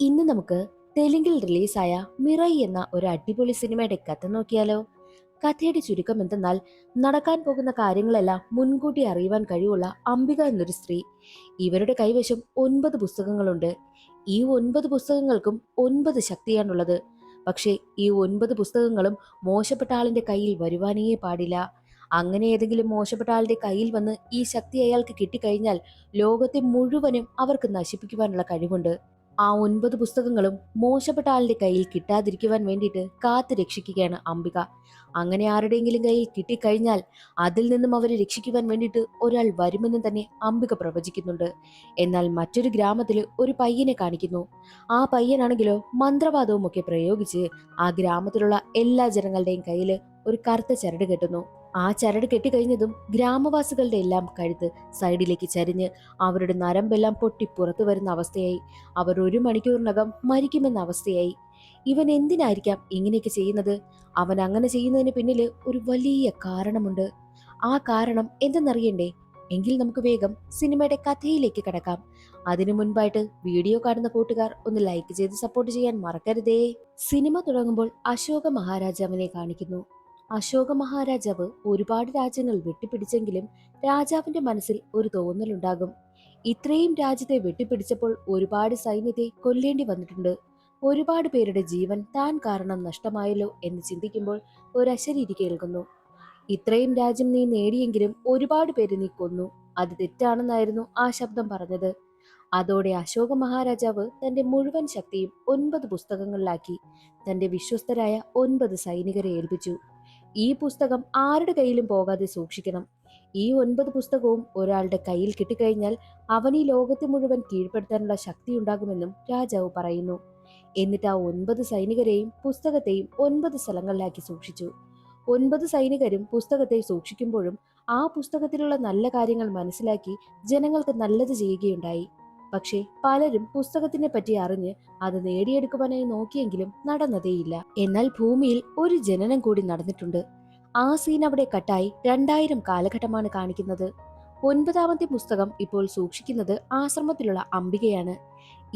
ഇന്ന് നമുക്ക് തെലുങ്കിൽ റിലീസായ മിറൈ എന്ന ഒരു അടിപൊളി സിനിമയുടെ കഥ നോക്കിയാലോ. കഥയുടെ ചുരുക്കം എന്തെന്നാൽ, നടക്കാൻ പോകുന്ന കാര്യങ്ങളെല്ലാം മുൻകൂട്ടി അറിയുവാൻ കഴിവുള്ള അംബിക എന്നൊരു സ്ത്രീ. ഇവരുടെ കൈവശം 9 പുസ്തകങ്ങളുണ്ട്. ഈ 9 പുസ്തകങ്ങൾക്കും 9 ശക്തിയാണുള്ളത്. പക്ഷേ ഈ 9 പുസ്തകങ്ങളും മോശപ്പെട്ട ആളിന്റെ കയ്യിൽ വരുവാനേ പാടില്ല. അങ്ങനെ ഏതെങ്കിലും മോശപ്പെട്ട ആളുടെ കയ്യിൽ വന്ന് ഈ ശക്തി അയാൾക്ക് കിട്ടിക്കഴിഞ്ഞാൽ ലോകത്തെ മുഴുവനും അവർക്ക് നശിപ്പിക്കുവാനുള്ള കഴിവുണ്ട്. ആ 9 പുസ്തകങ്ങളും മോശപ്പെട്ട ആളുടെ കയ്യിൽ കിട്ടാതിരിക്കുവാൻ വേണ്ടിയിട്ട് കാത്തു രക്ഷിക്കുകയാണ് അംബിക. അങ്ങനെ ആരുടെയെങ്കിലും കയ്യിൽ കിട്ടിക്കഴിഞ്ഞാൽ അതിൽ നിന്നും അവരെ രക്ഷിക്കുവാൻ വേണ്ടിയിട്ട് ഒരാൾ വരുമെന്ന് തന്നെ അംബിക പ്രവചിക്കുന്നുണ്ട്. എന്നാൽ മറ്റൊരു ഗ്രാമത്തിൽ ഒരു പയ്യനെ കാണിക്കുന്നു. ആ പയ്യനാണെങ്കിലോ മന്ത്രവാദവും ഒക്കെ പ്രയോഗിച്ച് ആ ഗ്രാമത്തിലുള്ള എല്ലാ ജനങ്ങളുടെയും കയ്യിൽ ഒരു കറുത്ത ചരട് കെട്ടുന്നു. ആ ചരട് കെട്ടിക്കഴിഞ്ഞതും ഗ്രാമവാസികളുടെ എല്ലാം കഴുത്ത് സൈഡിലേക്ക് ചരിഞ്ഞ് അവരുടെ നരമ്പെല്ലാം പൊട്ടി പുറത്തു വരുന്ന അവസ്ഥയായി. അവർ 1 മണിക്കൂറിനകം മരിക്കുമെന്ന അവസ്ഥയായി. ഇവൻ എന്തിനായിരിക്കാം ഇങ്ങനെയൊക്കെ ചെയ്യുന്നത്? അവൻ അങ്ങനെ ചെയ്യുന്നതിന് പിന്നില് ഒരു വലിയ കാരണമുണ്ട്. ആ കാരണം എന്തെന്നറിയണ്ടേ? എങ്കിൽ നമുക്ക് വേഗം സിനിമയുടെ കഥയിലേക്ക് കടക്കാം. അതിനു മുൻപായിട്ട് വീഡിയോ കാണുന്ന കൂട്ടുകാർ ഒന്ന് ലൈക്ക് ചെയ്ത് സപ്പോർട്ട് ചെയ്യാൻ മറക്കരുതേ. സിനിമ തുടങ്ങുമ്പോൾ അശോക മഹാരാജാവിനെ കാണിക്കുന്നു. അശോക മഹാരാജാവ് ഒരുപാട് രാജ്യങ്ങൾ വെട്ടിപ്പിടിച്ചെങ്കിലും രാജാവിന്റെ മനസ്സിൽ ഒരു തോന്നലുണ്ടാകും. ഇത്രയും രാജ്യത്തെ വെട്ടിപ്പിടിച്ചപ്പോൾ ഒരുപാട് സൈന്യത്തെ കൊല്ലേണ്ടി വന്നിട്ടുണ്ട്. ഒരുപാട് പേരുടെ ജീവൻ താൻ കാരണം നഷ്ടമായല്ലോ എന്ന് ചിന്തിക്കുമ്പോൾ ഒരശരീരി കേൾക്കുന്നു. ഇത്രയും രാജ്യം നീ നേടിയെങ്കിലും ഒരുപാട് പേര് നീ കൊന്നു. അത് തെറ്റാണെന്നായിരുന്നു ആ ശബ്ദം പറഞ്ഞത്. അതോടെ അശോക മഹാരാജാവ് തന്റെ മുഴുവൻ ശക്തിയും 9 പുസ്തകങ്ങളിലാക്കി തന്റെ വിശ്വസ്തരായ 9 സൈനികരെ ഏൽപ്പിച്ചു. ഈ പുസ്തകം ആരുടെ കയ്യിലും പോകാതെ സൂക്ഷിക്കണം. ഈ 9 പുസ്തകവും ഒരാളുടെ കയ്യിൽ കിട്ടിക്കഴിഞ്ഞാൽ അവൻ ഈ ലോകത്തെ മുഴുവൻ കീഴ്പ്പെടുത്താനുള്ള ശക്തി ഉണ്ടാകുമെന്നും രാജാവ് പറയുന്നു. എന്നിട്ട് ആ 9 സൈനികരെയും പുസ്തകത്തെയും 9 സ്ഥലങ്ങളിലാക്കി സൂക്ഷിച്ചു. 9 സൈനികരും പുസ്തകത്തെ സൂക്ഷിക്കുമ്പോഴും ആ പുസ്തകത്തിലുള്ള നല്ല കാര്യങ്ങൾ മനസ്സിലാക്കി ജനങ്ങൾക്ക് നല്ലത് ചെയ്യുകയുണ്ടായി. പക്ഷേ പലരും പുസ്തകത്തിനെ പറ്റി അറിഞ്ഞ് അത് നേടിയെടുക്കുവാനായി നോക്കിയെങ്കിലും നടന്നതേയില്ല. എന്നാൽ ഭൂമിയിൽ ഒരു ജനനം കൂടി നടന്നിട്ടുണ്ട്. ആ സീൻ അവിടെ കട്ടായി 2000 കാലഘട്ടമാണ് കാണിക്കുന്നത്. 9ാമത്തെ പുസ്തകം ഇപ്പോൾ സൂക്ഷിക്കുന്നത് ആശ്രമത്തിലുള്ള അംബികയാണ്.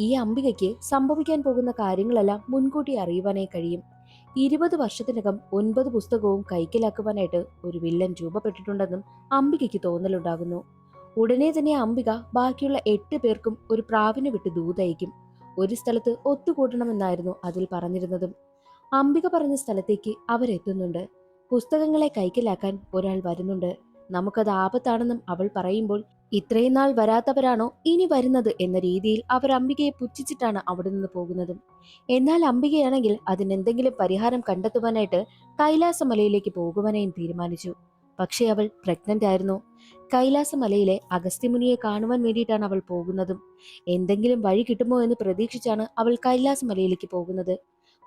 ഈ അംബികയ്ക്ക് സംഭവിക്കാൻ പോകുന്ന കാര്യങ്ങളെല്ലാം മുൻകൂട്ടി അറിയുവാനായി കഴിയും. 20 വർഷത്തിനകം 9 പുസ്തകവും കൈക്കലാക്കുവാനായിട്ട് ഒരു വില്ലൻ രൂപപ്പെട്ടിട്ടുണ്ടെന്നും അംബികയ്ക്ക് തോന്നലുണ്ടാകുന്നു. ഉടനെ തന്നെ അംബിക ബാക്കിയുള്ള 8 പേർക്കും ഒരു പ്രാവിനെ വിട്ട് ദൂതയക്കും. ഒരു സ്ഥലത്ത് ഒത്തുകൂടണമെന്നായിരുന്നു അതിൽ പറഞ്ഞിരുന്നതും. അംബിക പറഞ്ഞ സ്ഥലത്തേക്ക് അവരെത്തുന്നുണ്ട്. പുസ്തകങ്ങളെ കൈക്കലാക്കാൻ ഒരാൾ വരുന്നുണ്ട്. നമുക്കത് ആപത്താണെന്നും അവൾ പറയുമ്പോൾ, ഇത്രയും നാൾ വരാത്തവരാണോ ഇനി വരുന്നത് എന്ന രീതിയിൽ അവർ അംബികയെ പുച്ഛിച്ചിട്ടാണ് അവിടെ നിന്ന് പോകുന്നതും. എന്നാൽ അംബികയാണെങ്കിൽ അതിനെന്തെങ്കിലും പരിഹാരം കണ്ടെത്തുവാനായിട്ട് കൈലാസമലയിലേക്ക് പോകുവാനായും തീരുമാനിച്ചു. പക്ഷേ അവൾ പ്രഗ്നന്റ് ആയിരുന്നു. കൈലാസമലയിലെ അഗസ്ത്യമുനിയെ കാണുവാൻ വേണ്ടിയിട്ടാണ് അവൾ പോകുന്നതും. എന്തെങ്കിലും വഴി കിട്ടുമോ എന്ന് പ്രതീക്ഷിച്ചാണ് അവൾ കൈലാസമലയിലേക്ക് പോകുന്നത്.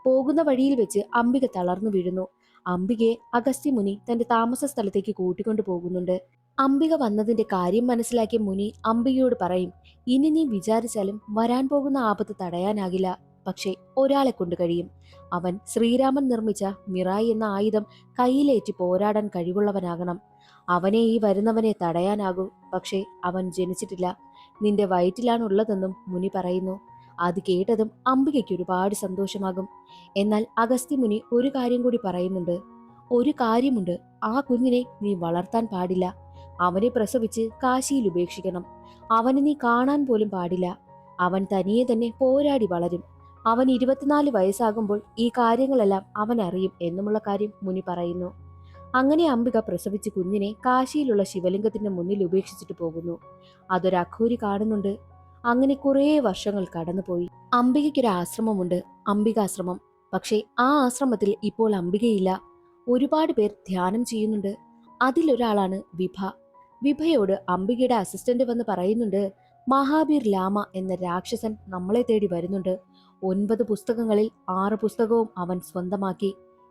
പോകുന്ന വഴിയിൽ വെച്ച് അംബിക തളർന്നു വീഴുന്നു. അംബികയെ അഗസ്ത്യമുനി തന്റെ താമസ സ്ഥലത്തേക്ക് കൂട്ടിക്കൊണ്ടു പോകുന്നുണ്ട്. അംബിക വന്നതിന്റെ കാര്യം മനസ്സിലാക്കിയ മുനി അംബികയോട് പറയും, ഇനി നീ വിചാരിച്ചാലും വരാൻ പോകുന്ന ആപത്ത് തടയാനാകില്ല. പക്ഷേ ഒരാളെ കൊണ്ട് കഴിയും. അവൻ ശ്രീരാമൻ നിർമ്മിച്ച മിറായി എന്ന ആയുധം കയ്യിലേറ്റി പോരാടാൻ കഴിവുള്ളവനാകണം. അവനെ ഈ വരുന്നവനെ തടയാനാകൂ. പക്ഷേ അവൻ ജനിച്ചിട്ടില്ല. നിന്റെ വയറ്റിലാണുള്ളതെന്നും മുനി പറയുന്നു. അത് കേട്ടതും അംബികയ്ക്ക് ഒരുപാട് സന്തോഷമാകും. എന്നാൽ അഗസ്ത്യമുനി ഒരു കാര്യം കൂടി പറയുന്നുണ്ട്. ഒരു കാര്യമുണ്ട്, ആ കുഞ്ഞിനെ നീ വളർത്താൻ പാടില്ല. അവനെ പ്രസവിച്ച് കാശിയിൽ ഉപേക്ഷിക്കണം. അവനെ നീ കാണാൻ പോലും പാടില്ല. അവൻ തനിയെ തന്നെ പോരാടി വളരും. അവൻ 24 വയസ്സാകുമ്പോൾ ഈ കാര്യങ്ങളെല്ലാം അവൻ അറിയും എന്നുമുള്ള കാര്യം മുനി പറയുന്നു. അങ്ങനെ അംബിക പ്രസവിച്ച് കുഞ്ഞിനെ കാശിയിലുള്ള ശിവലിംഗത്തിന്റെ മുന്നിൽ ഉപേക്ഷിച്ചിട്ട് പോകുന്നു. അതൊരു അഘോരി കാണുന്നുണ്ട്. അങ്ങനെ കുറേ വർഷങ്ങൾ കടന്നുപോയി. അംബികയ്ക്കൊരു ആശ്രമമുണ്ട്, അംബികാശ്രമം. പക്ഷേ ആ ആശ്രമത്തിൽ ഇപ്പോൾ അംബികയില്ല. ഒരുപാട് പേർ ധ്യാനം ചെയ്യുന്നുണ്ട്. അതിലൊരാളാണ് വിഭ. വിഭയോട് അംബികയുടെ അസിസ്റ്റന്റ് വന്ന് പറയുന്നുണ്ട്, മഹാബീർ ലാമ എന്ന രാക്ഷസൻ നമ്മളെ തേടി വരുന്നുണ്ട്. 9 പുസ്തകങ്ങളിൽ 6 പുസ്തകവും അവൻ സ്വന്തമാക്കി.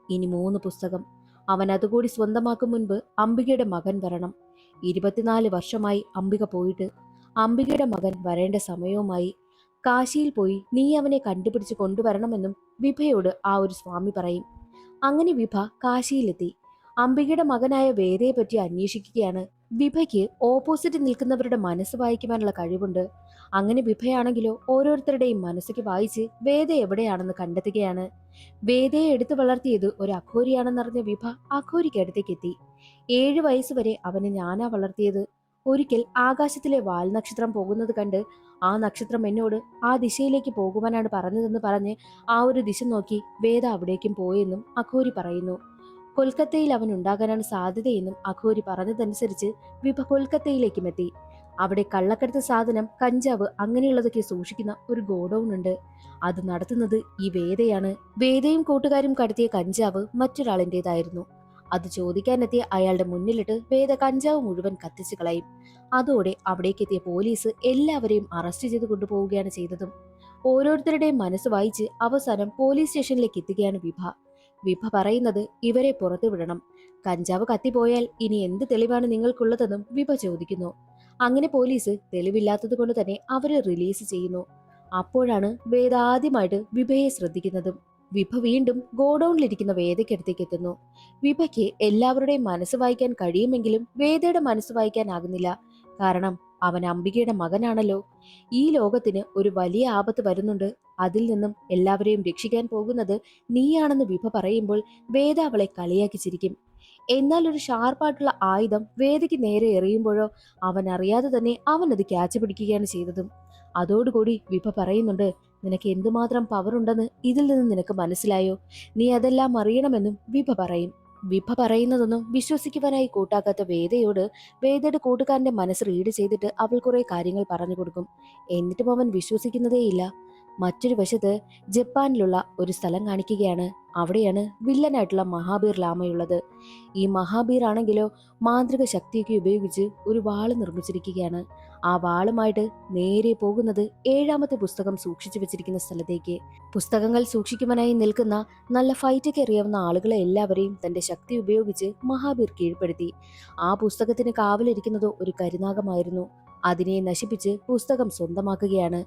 ഇനി 3 പുസ്തകം. അവൻ അതുകൂടി സ്വന്തമാക്കും മുൻപ് അംബികയുടെ മകൻ വരണം. 24 വർഷമായി അംബിക പോയിട്ട്. അംബികയുടെ മകൻ വരേണ്ട സമയവുമായി. കാശിയിൽ പോയി നീ അവനെ കണ്ടുപിടിച്ച് കൊണ്ടുവരണമെന്നും വിഭയോട് ആ ഒരു സ്വാമി പറയും. അങ്ങനെ വിഭ കാശിയിലെത്തി. അംബികയുടെ മകനായ വേദയെ പറ്റി അന്വേഷിക്കുകയാണ്. വിഭയ്ക്ക് ഓപ്പോസിറ്റ് നിൽക്കുന്നവരുടെ മനസ്സ് വായിക്കുവാനുള്ള കഴിവുണ്ട്. അങ്ങനെ വിഭയാണെങ്കിലോ ഓരോരുത്തരുടെയും മനസ്സിക്ക് വായിച്ച് വേദ എവിടെയാണെന്ന് കണ്ടെത്തുകയാണ്. വേദയെ എടുത്തു വളർത്തിയത് ഒരു അഘോരിയാണെന്നറിഞ്ഞ വിഭ അഘോരിക്ക് അടുത്തേക്ക് എത്തി. 7 വയസ്സ് വരെ അവനെ ഞാനാ വളർത്തിയത്. ഒരിക്കൽ ആകാശത്തിലെ വാൽനക്ഷത്രം പോകുന്നത് കണ്ട് ആ നക്ഷത്രം എന്നോട് ആ ദിശയിലേക്ക് പോകുവാനാണ് പറഞ്ഞതെന്ന് പറഞ്ഞ് ആ ഒരു ദിശ നോക്കി വേദ അവിടേക്കും പോയെന്നും അഘോരി പറയുന്നു. കൊൽക്കത്തയിൽ അവൻ ഉണ്ടാകാനാണ് സാധ്യതയെന്നും അഘോരി പറഞ്ഞതനുസരിച്ച് വിഭ കൊൽക്കത്തയിലേക്കും എത്തി. അവിടെ കള്ളക്കടത്ത് സാധനം, കഞ്ചാവ് അങ്ങനെയുള്ളതൊക്കെ സൂക്ഷിക്കുന്ന ഒരു ഗോഡൌൺ ഉണ്ട്. അത് നടത്തുന്നത് ഈ വേദയാണ്. വേദയും കൂട്ടുകാരും കടത്തിയ കഞ്ചാവ് മറ്റൊരാളിൻ്റെതായിരുന്നു. അത് ചോദിക്കാനെത്തിയ അയാളുടെ മുന്നിലിട്ട് വേദ കഞ്ചാവ് മുഴുവൻ കത്തിച്ചു കളയും. അതോടെ അവിടേക്കെത്തിയ പോലീസ് എല്ലാവരെയും അറസ്റ്റ് ചെയ്ത് കൊണ്ടുപോവുകയാണ് ചെയ്തതും. ഓരോരുത്തരുടെയും മനസ്സ് വായിച്ച് അവസാനം പോലീസ് സ്റ്റേഷനിലേക്ക് എത്തുകയാണ് വിഭ. വിഭ പറയുന്നത് ഇവരെ പുറത്തുവിടണം. കഞ്ചാവ് കത്തിപ്പോയാൽ ഇനി എന്ത് തെളിവാണ് നിങ്ങൾക്കുള്ളതെന്നും വിഭ ചോദിക്കുന്നു. അങ്ങനെ പോലീസ് തെളിവില്ലാത്തത് കൊണ്ട് തന്നെ അവരെ റിലീസ് ചെയ്യുന്നു. അപ്പോഴാണ് വേദ ആദ്യമായിട്ട് വിഭയെ ശ്രദ്ധിക്കുന്നതും. വിഭ വീണ്ടും ഗോഡൌണിലിരിക്കുന്ന വേദയ്ക്കടുത്തേക്ക് എത്തുന്നു. വിഭയ്ക്ക് എല്ലാവരുടെയും മനസ്സ് വായിക്കാൻ കഴിയുമെങ്കിലും വേദയുടെ മനസ്സ് വായിക്കാനാകുന്നില്ല. കാരണം അവൻ അംബികയുടെ മകനാണല്ലോ. ഈ ലോകത്തിന് ഒരു വലിയ ആപത്ത് വരുന്നുണ്ട്. അതിൽ നിന്നും എല്ലാവരെയും രക്ഷിക്കാൻ പോകുന്നത് നീയാണെന്ന് വിഭ പറയുമ്പോൾ വേദ അവളെ കളിയാക്കി ചിരിക്കും. എന്നാൽ ഒരു ഷാർപ്പായിട്ടുള്ള ആയുധം വേദയ്ക്ക് നേരെ എറിയുമ്പോഴോ അവൻ അറിയാതെ തന്നെ അവൻ അത് ക്യാച്ച് പിടിക്കുകയാണ് ചെയ്തതും. അതോടുകൂടി വിഭ പറയുന്നുണ്ട്, നിനക്ക് എന്തുമാത്രം പവർ ഉണ്ടെന്ന് ഇതിൽ നിന്ന് നിനക്ക് മനസ്സിലായോ? നീ അതെല്ലാം അറിയണമെന്നും വിഭ പറയും. വിഭ പറയുന്നതൊന്നും വിശ്വസിക്കുവാനായി കൂട്ടാക്കാത്ത വേദയോട് വേദയുടെ കൂട്ടുകാരന്റെ മനസ്സ് റീഡ് ചെയ്തിട്ട് അവൾ കുറെ കാര്യങ്ങൾ പറഞ്ഞു കൊടുക്കും. എന്നിട്ടും അവൻ വിശ്വസിക്കുന്നതേയില്ല. മറ്റൊരു വശത്ത് ജപ്പാനിലുള്ള ഒരു സ്ഥലം കാണിക്കുകയാണ്. അവിടെയാണ് വില്ലനായിട്ടുള്ള മഹാബീർ ലാമയുള്ളത്. ഈ മഹാബീർ ആണെങ്കിലോ മാന്ത്രിക ശക്തിയൊക്കെ ഉപയോഗിച്ച് ഒരു വാള് നിർമ്മിച്ചിരിക്കുകയാണ്. ആ വാളുമായിട്ട് നേരെ പോകുന്നത് 7ാമത്തെ പുസ്തകം സൂക്ഷിച്ചു വെച്ചിരിക്കുന്ന സ്ഥലത്തേക്ക്. പുസ്തകങ്ങൾ സൂക്ഷിക്കുവാനായി നിൽക്കുന്ന നല്ല ഫൈറ്റൊക്കെ അറിയാവുന്ന ആളുകളെ എല്ലാവരെയും തന്റെ ശക്തി ഉപയോഗിച്ച് മഹാബീർ കീഴ്പ്പെടുത്തി. ആ പുസ്തകത്തിന് കാവലിരിക്കുന്നതോ ഒരു കരുനാഗമായിരുന്നു. അതിനെ നശിപ്പിച്ച് പുസ്തകം സ്വന്തമാക്കുകയാണ്.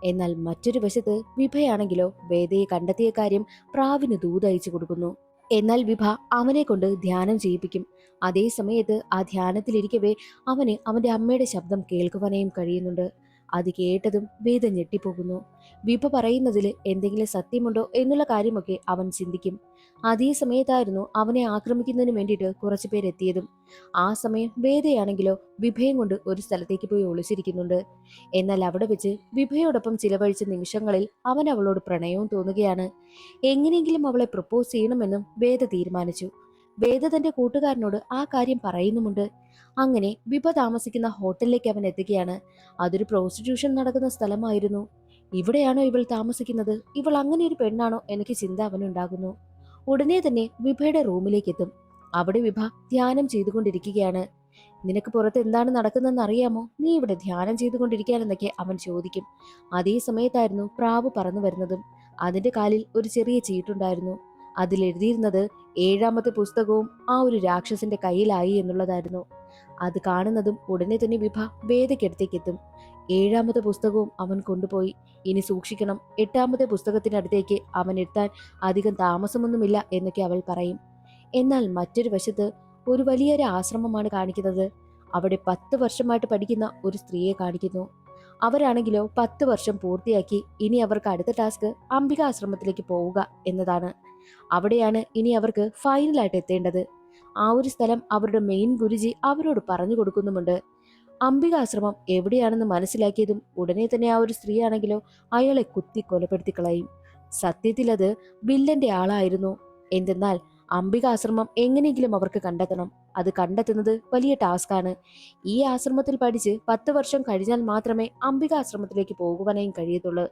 എന്നാൽ മറ്റൊരു വശത്ത് വിഭയാണെങ്കിലോ വേദയെ കണ്ടെത്തിയ കാര്യം പ്രാവിന് ദൂതയച്ചു കൊടുക്കുന്നു. എന്നാൽ വിഭ അവനെ കൊണ്ട് ധ്യാനം ചെയ്യിപ്പിക്കും. അതേ സമയത്ത് ആ ധ്യാനത്തിലിരിക്കവേ അവന് അവന്റെ അമ്മയുടെ ശബ്ദം കേൾക്കുവാനായും കഴിയുന്നുണ്ട്. അത് കേട്ടതും വേദ ഞെട്ടിപ്പോകുന്നു. വിഭ പറയുന്നതിൽ എന്തെങ്കിലും സത്യമുണ്ടോ എന്നുള്ള കാര്യമൊക്കെ അവൻ ചിന്തിക്കും. അതേ സമയത്തായിരുന്നു അവനെ ആക്രമിക്കുന്നതിന് വേണ്ടിയിട്ട് കുറച്ചു പേരെത്തിയതും. ആ സമയം വേദയാണെങ്കിലോ വിഭയും കൊണ്ട് ഒരു സ്ഥലത്തേക്ക് പോയി ഒളിച്ചിരിക്കുന്നുണ്ട്. എന്നാൽ അവിടെ വെച്ച് വിഭയോടൊപ്പം ചിലവഴിച്ച നിമിഷങ്ങളിൽ അവൻ അവളോട് പ്രണയവും തോന്നുകയാണ്. എങ്ങനെയെങ്കിലും അവളെ പ്രപ്പോസ് ചെയ്യണമെന്നും വേദ തീരുമാനിച്ചു. വേദ തന്റെ കൂട്ടുകാരനോട് ആ കാര്യം പറയുന്നുമുണ്ട്. അങ്ങനെ വിഭ താമസിക്കുന്ന ഹോട്ടലിലേക്ക് അവൻ എത്തുകയാണ്. അതൊരു പ്രോസ്റ്റിറ്റ്യൂഷൻ നടക്കുന്ന സ്ഥലമായിരുന്നു. ഇവിടെയാണോ ഇവൾ താമസിക്കുന്നത്? ഇവൾ അങ്ങനെ ഒരു പെണ്ണാണോ? എനിക്ക് ചിന്ത അവനുണ്ടാകുന്നു. ഉടനെ തന്നെ വിഭയുടെ റൂമിലേക്ക് എത്തും. അവിടെ വിഭ ധ്യാനം ചെയ്തുകൊണ്ടിരിക്കുകയാണ്. നിനക്ക് പുറത്ത് എന്താണ് നടക്കുന്നതെന്ന് അറിയാമോ? നീ ഇവിടെ ധ്യാനം ചെയ്തുകൊണ്ടിരിക്കാനെന്നൊക്കെ അവൻ ചോദിക്കും. അതേ സമയത്തായിരുന്നു പ്രാവ് പറന്നു വരുന്നതും. അതിന്റെ കാലിൽ ഒരു ചെറിയ ചീട്ടുണ്ടായിരുന്നു. അതിലെഴുതിയിരുന്നത് 7ാമത്തെ പുസ്തകവും ആ ഒരു രാക്ഷസന്റെ കയ്യിലായി എന്നുള്ളതായിരുന്നു. അത് കാണുന്നതും ഉടനെ തന്നെ വിഭ വേദയ്ക്കടുത്തേക്ക് എത്തും. 7ാമത്തെ പുസ്തകവും അവൻ കൊണ്ടുപോയി. ഇനി സൂക്ഷിക്കണം. 8ാമത്തെ പുസ്തകത്തിനടുത്തേക്ക് അവൻ എത്താൻ അധികം താമസമൊന്നുമില്ല എന്നൊക്കെ അവൾ പറയും. എന്നാൽ മറ്റൊരു വശത്ത് ഒരു വലിയൊരു ആശ്രമമാണ് കാണിക്കുന്നത്. അവിടെ 10 വർഷമായിട്ട് പഠിക്കുന്ന ഒരു സ്ത്രീയെ കാണിക്കുന്നു. അവരാണെങ്കിലോ 10 വർഷം പൂർത്തിയാക്കി. ഇനി അവർക്ക് അടുത്ത ടാസ്ക് അംബികാശ്രമത്തിലേക്ക് പോവുക എന്നതാണ്. അവിടെയാണ് ഇനി അവർക്ക് ഫൈനലായിട്ട് എത്തേണ്ടത്. ആ ഒരു സ്ഥലം അവരുടെ മെയിൻ ഗുരുജി അവരോട് പറഞ്ഞു കൊടുക്കുന്നുമുണ്ട്. അംബികാശ്രമം എവിടെയാണെന്ന് മനസ്സിലാക്കിയതും ഉടനെ തന്നെ ആ ഒരു സ്ത്രീയാണെങ്കിലോ അയാളെ കുത്തി കൊലപ്പെടുത്തി കളയും. സത്യത്തിൽ അത് വില്ലന്റെ ആളായിരുന്നു. എന്തെന്നാൽ അംബികാശ്രമം എങ്ങനെയെങ്കിലും അവർക്ക് കണ്ടെത്തണം. അത് കണ്ടെത്തുന്നത് വലിയ ടാസ്കാണ്. ഈ ആശ്രമത്തിൽ പഠിച്ച് 10 വർഷം കഴിഞ്ഞാൽ മാത്രമേ അംബികാശ്രമത്തിലേക്ക് പോകുവാനായും കഴിയത്തുള്ളൂ.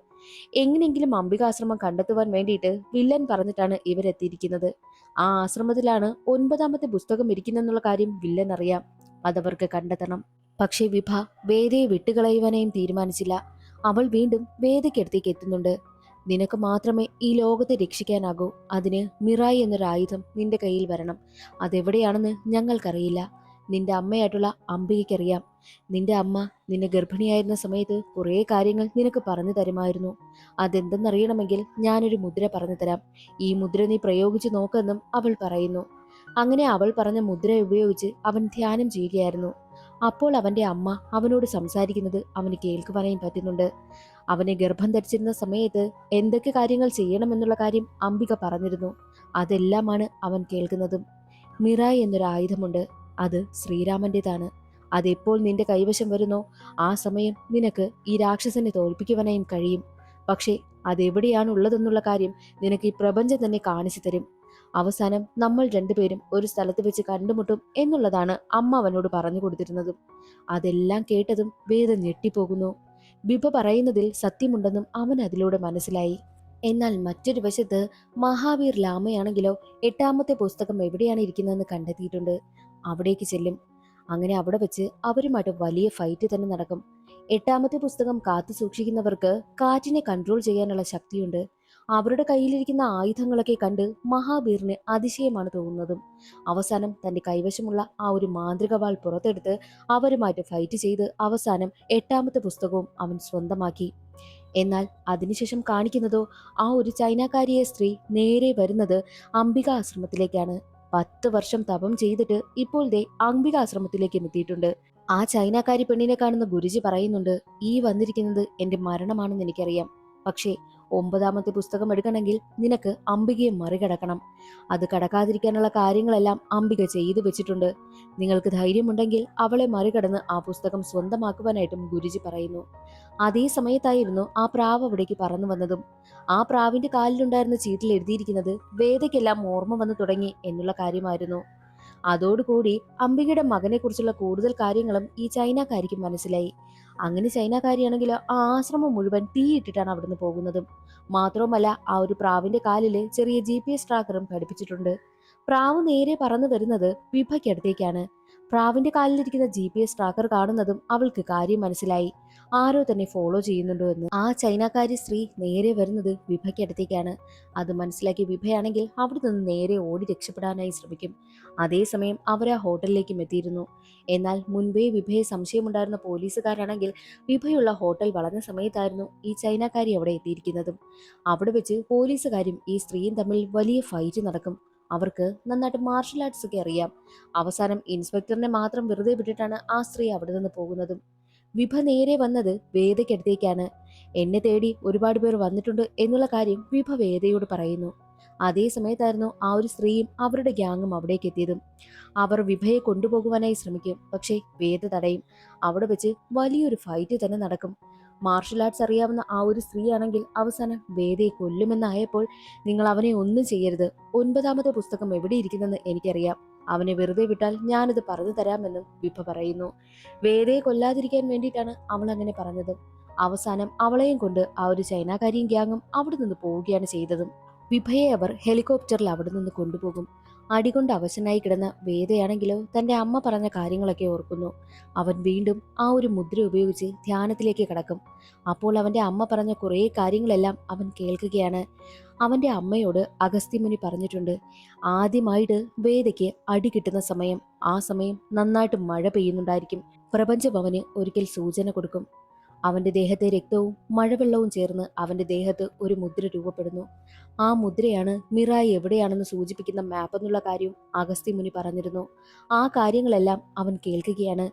എങ്ങനെയെങ്കിലും അംബികാശ്രമം കണ്ടെത്തുവാൻ വേണ്ടിയിട്ട് വില്ലൻ പറഞ്ഞിട്ടാണ് ഇവരെത്തിയിരിക്കുന്നത്. ആ ആശ്രമത്തിലാണ് 9ാമത്തെ പുസ്തകം ഇരിക്കുന്നെന്നുള്ള കാര്യം വില്ലൻ അറിയാം. അതവർക്ക് കണ്ടെത്തണം. പക്ഷേ വിഭ വേദയെ വിട്ടുകളയുവാനായും തീരുമാനിച്ചില്ല. അവൾ വീണ്ടും വേദയ്ക്കടുത്തേക്ക് എത്തുന്നുണ്ട്. നിനക്ക് മാത്രമേ ഈ ലോകത്തെ രക്ഷിക്കാനാകൂ. അതിന് മിറായി എന്നൊരായുധം നിന്റെ കയ്യിൽ വരണം. അതെവിടെയാണെന്ന് ഞങ്ങൾക്കറിയില്ല. നിന്റെ അമ്മയായിട്ടുള്ള അംബികയ്ക്കറിയാം. നിന്റെ അമ്മ നിന്നെ ഗർഭിണിയായിരുന്ന സമയത്ത് കുറേ കാര്യങ്ങൾ നിനക്ക് പറഞ്ഞു തരുമായിരുന്നു. അതെന്തെന്നറിയണമെങ്കിൽ ഞാനൊരു മുദ്ര പറഞ്ഞു തരാം. ഈ മുദ്ര നീ പ്രയോഗിച്ചു നോക്കെന്നും അവൾ പറയുന്നു. അങ്ങനെ അവൾ പറഞ്ഞ മുദ്ര ഉപയോഗിച്ച് അവൻ ധ്യാനം ചെയ്യുകയായിരുന്നു. അപ്പോൾ അവന്റെ അമ്മ അവനോട് സംസാരിക്കുന്നത് അവന് കേൾക്കുവാനായും പറ്റുന്നുണ്ട്. അവനെ ഗർഭം ധരിച്ചിരുന്ന സമയത്ത് എന്തൊക്കെ കാര്യങ്ങൾ ചെയ്യണമെന്നുള്ള കാര്യം അംബിക പറഞ്ഞിരുന്നു. അതെല്ലാമാണ് അവൻ കേൾക്കുന്നതും. മിറായ് എന്നൊരു ആയുധമുണ്ട്. അത് ശ്രീരാമന്റേതാണ്. അതെപ്പോൾ നിന്റെ കൈവശം വരുന്നോ ആ സമയം നിനക്ക് ഈ രാക്ഷസനെ തോൽപ്പിക്കുവാനായും കഴിയും. പക്ഷേ അതെവിടെയാണ് ഉള്ളതെന്നുള്ള കാര്യം നിനക്ക് ഈ പ്രപഞ്ചം തന്നെ കാണിച്ചു തരും. അവസാനം നമ്മൾ രണ്ടുപേരും ഒരു സ്ഥലത്ത് വെച്ച് കണ്ടുമുട്ടും എന്നുള്ളതാണ് അമ്മ അവനോട് പറഞ്ഞു കൊടുത്തിരുന്നതും. അതെല്ലാം കേട്ടതും വേദം ഞെട്ടിപ്പോകുന്നു. ബിബ പറയുന്നതിൽ സത്യമുണ്ടെന്നും അവൻ അതിലൂടെ മനസ്സിലായി. എന്നാൽ മറ്റൊരു വശത്ത് മഹാവീർ ലാമയാണെങ്കിലോ എട്ടാമത്തെ പുസ്തകം എവിടെയാണ് ഇരിക്കുന്നതെന്ന് കണ്ടെത്തിയിട്ടുണ്ട്. അവിടേക്ക് ചെല്ലും. അങ്ങനെ അവിടെ വെച്ച് അവരുമായിട്ട് വലിയ ഫൈറ്റ് തന്നെ നടക്കും. എട്ടാമത്തെ പുസ്തകം കാത്തു സൂക്ഷിക്കുന്നവർക്ക് കാറ്റിനെ കൺട്രോൾ ചെയ്യാനുള്ള ശക്തിയുണ്ട്. അവരുടെ കയ്യിലിരിക്കുന്ന ആയുധങ്ങളൊക്കെ കണ്ട് മഹാബീറിന് അതിശയമാണ് തോന്നുന്നതും. അവസാനം തന്റെ കൈവശമുള്ള ആ ഒരു മാന്ത്രിക വാൾ പുറത്തെടുത്ത് അവരുമായിട്ട് ഫൈറ്റ് ചെയ്ത് അവസാനം എട്ടാമത്തെ പുസ്തകവും അവൻ സ്വന്തമാക്കി. എന്നാൽ അതിനുശേഷം കാണിക്കുന്നതോ ആ ഒരു ചൈനക്കാരിയെ സ്ത്രീ നേരെ വരുന്നത് അംബികാശ്രമത്തിലേക്കാണ്. 10 വർഷം തപം ചെയ്തിട്ട് ഇപ്പോൾ ദേ അംബികാശ്രമത്തിലേക്കും എത്തിയിട്ടുണ്ട്. ആ ചൈനക്കാരി പെണ്ണിനെ കാണുന്ന ഗുരുജി പറയുന്നുണ്ട്, ഈ വന്നിരിക്കുന്നത് എന്റെ മരണമാണെന്ന് എനിക്കറിയാം. പക്ഷേ 9ാമത്തെ പുസ്തകം എടുക്കണമെങ്കിൽ നിനക്ക് അംബികയെ മറികടക്കണം. അത് കടക്കാതിരിക്കാനുള്ള കാര്യങ്ങളെല്ലാം അംബിക ചെയ്തു വെച്ചിട്ടുണ്ട്. നിങ്ങൾക്ക് ധൈര്യമുണ്ടെങ്കിൽ അവളെ മറികടന്ന് ആ പുസ്തകം സ്വന്തമാക്കുവാനായിട്ടും ഗുരുജി പറയുന്നു. അതേ സമയത്തായിരുന്നു ആ പ്രാവ് അവിടേക്ക് പറന്നു വന്നതും. ആ പ്രാവിന്റെ കാലിലുണ്ടായിരുന്ന ചീട്ടിൽ എഴുതിയിരിക്കുന്നത് വേദയ്ക്കെല്ലാം ഓർമ്മ വന്നു തുടങ്ങി എന്നുള്ള കാര്യമായിരുന്നു. അതോടുകൂടി അംബികയുടെ മകനെ കുറിച്ചുള്ള കൂടുതൽ കാര്യങ്ങളും ഈ ചൈനക്കാരിക്ക് മനസ്സിലായി. അങ്ങനെ ചൈനക്കാരിയാണെങ്കിൽ ആ ആശ്രമം മുഴുവൻ തീയിട്ടിട്ടാണ് അവിടുന്ന് പോകുന്നതും. മാത്രവുമല്ല ആ ഒരു പ്രാവിന്റെ കാലില് ചെറിയ GPS ട്രാക്കറും ഘടിപ്പിച്ചിട്ടുണ്ട്. പ്രാവ് നേരെ പറന്നു വരുന്നത് വിഭയ്ക്കടുത്തേക്കാണ്. പ്രാവിന്റെ കാലിലിരിക്കുന്ന GPS ട്രാക്കർ കാണുന്നതും അവൾക്ക് കാര്യം മനസ്സിലായി. ആരോ തന്നെ ഫോളോ ചെയ്യുന്നുണ്ടോ എന്ന്. ആ ചൈനക്കാരി സ്ത്രീ നേരെ വരുന്നത് വിഭയ്ക്കടുത്തേക്കാണ്. അത് മനസ്സിലാക്കിയ വിഭയാണെങ്കിൽ അവിടെ നിന്ന് നേരെ ഓടി രക്ഷപ്പെടാനായി ശ്രമിക്കും. അതേസമയം അവർ ആ ഹോട്ടലിലേക്കും എത്തിയിരുന്നു. എന്നാൽ മുൻപേ വിഭയെ സംശയമുണ്ടായിരുന്ന പോലീസുകാരാണെങ്കിൽ വിഭയുള്ള ഹോട്ടൽ വളഞ്ഞ സമയത്തായിരുന്നു ഈ ചൈനക്കാരി അവിടെ എത്തിയിരിക്കുന്നതും. അവിടെ വെച്ച് പോലീസുകാരും ഈ സ്ത്രീയും തമ്മിൽ വലിയ ഫൈറ്റ് നടക്കും. അവർക്ക് നന്നായിട്ട് മാർഷൽ ആർട്സ് ഒക്കെ അറിയാം. അവസാനം ഇൻസ്പെക്ടറിനെ മാത്രം വെറുതെ വിട്ടിട്ടാണ് ആ സ്ത്രീ അവിടെ നിന്ന് പോകുന്നതും. വിഭ നേരെ വന്നത് വേദയ്ക്കടുത്തേക്കാണ്. എന്നെ തേടി ഒരുപാട് പേർ വന്നിട്ടുണ്ട് എന്നുള്ള കാര്യം വിഭ വേദയോട് പറയുന്നു. അതേ സമയത്തായിരുന്നു ആ ഒരു സ്ത്രീയും അവരുടെ ഗ്യാങ്ങും അവിടേക്ക് എത്തിയതും. അവർ വിഭയെ കൊണ്ടുപോകുവാനായി ശ്രമിക്കും. പക്ഷേ വേദ തടയും. അവിടെ വെച്ച് വലിയൊരു ഫൈറ്റ് തന്നെ നടക്കും. മാർഷൽ ആർട്സ് അറിയാവുന്ന ആ ഒരു സ്ത്രീയാണെങ്കിൽ അവസാനം വേദയെ കൊല്ലുമെന്നായപ്പോൾ, നിങ്ങൾ അവനെ ഒന്നും ചെയ്യരുത്, 9ാമത്തെ പുസ്തകം എവിടെ ഇരിക്കുന്നെന്ന് എനിക്കറിയാം, അവനെ വെറുതെ വിട്ടാൽ ഞാനത് പറഞ്ഞു തരാമെന്നും വിഭ പറയുന്നു. വേദയെ കൊല്ലാതിരിക്കാൻ വേണ്ടിയിട്ടാണ് അവൾ അങ്ങനെ പറഞ്ഞത്. അവസാനം അവളെയും കൊണ്ട് ആ ഒരു ചൈനക്കാരിയും ഗ്യാങ്ങും അവിടെ നിന്ന് പോവുകയാണ് ചെയ്തതും. വിഭയെ അവർ ഹെലികോപ്റ്ററിൽ അവിടെ നിന്ന് കൊണ്ടുപോകും. അടികൊണ്ട് അവശനായി കിടന്ന വേദയാണെങ്കിലോ തന്റെ അമ്മ പറഞ്ഞ കാര്യങ്ങളൊക്കെ ഓർക്കുന്നു. അവൻ വീണ്ടും ആ ഒരു മുദ്ര ഉപയോഗിച്ച് ധ്യാനത്തിലേക്ക് കടക്കും. അപ്പോൾ അവന്റെ അമ്മ പറഞ്ഞ കുറേ കാര്യങ്ങളെല്ലാം അവൻ കേൾക്കുകയാണ്. അവന്റെ അമ്മയോട് അഗസ്ത്യമുനി പറഞ്ഞിട്ടുണ്ട്, ആദ്യമായിട്ട് വേദയ്ക്ക് അടി കിട്ടുന്ന സമയം, ആ സമയം നന്നായിട്ട് മഴ പെയ്യുന്നുണ്ടായിരിക്കും. പ്രപഞ്ചം അവന് ഒരിക്കൽ സൂചന കൊടുക്കും. അവന്റെ ദേഹത്തെ രക്തവും മഴവെള്ളവും ചേർന്ന് അവന്റെ ദേഹത്ത് ഒരു മുദ്ര രൂപപ്പെടുന്നു. ആ മുദ്രയാണ് മിറായി എവിടെയാണെന്ന് സൂചിപ്പിക്കുന്ന മാപ്പ് എന്നുള്ള കാര്യം അഗസ്ത്യമുനി പറഞ്ഞിരുന്നു. ആ കാര്യങ്ങളെല്ലാം അവൻ കേൾക്കുകയാണ്.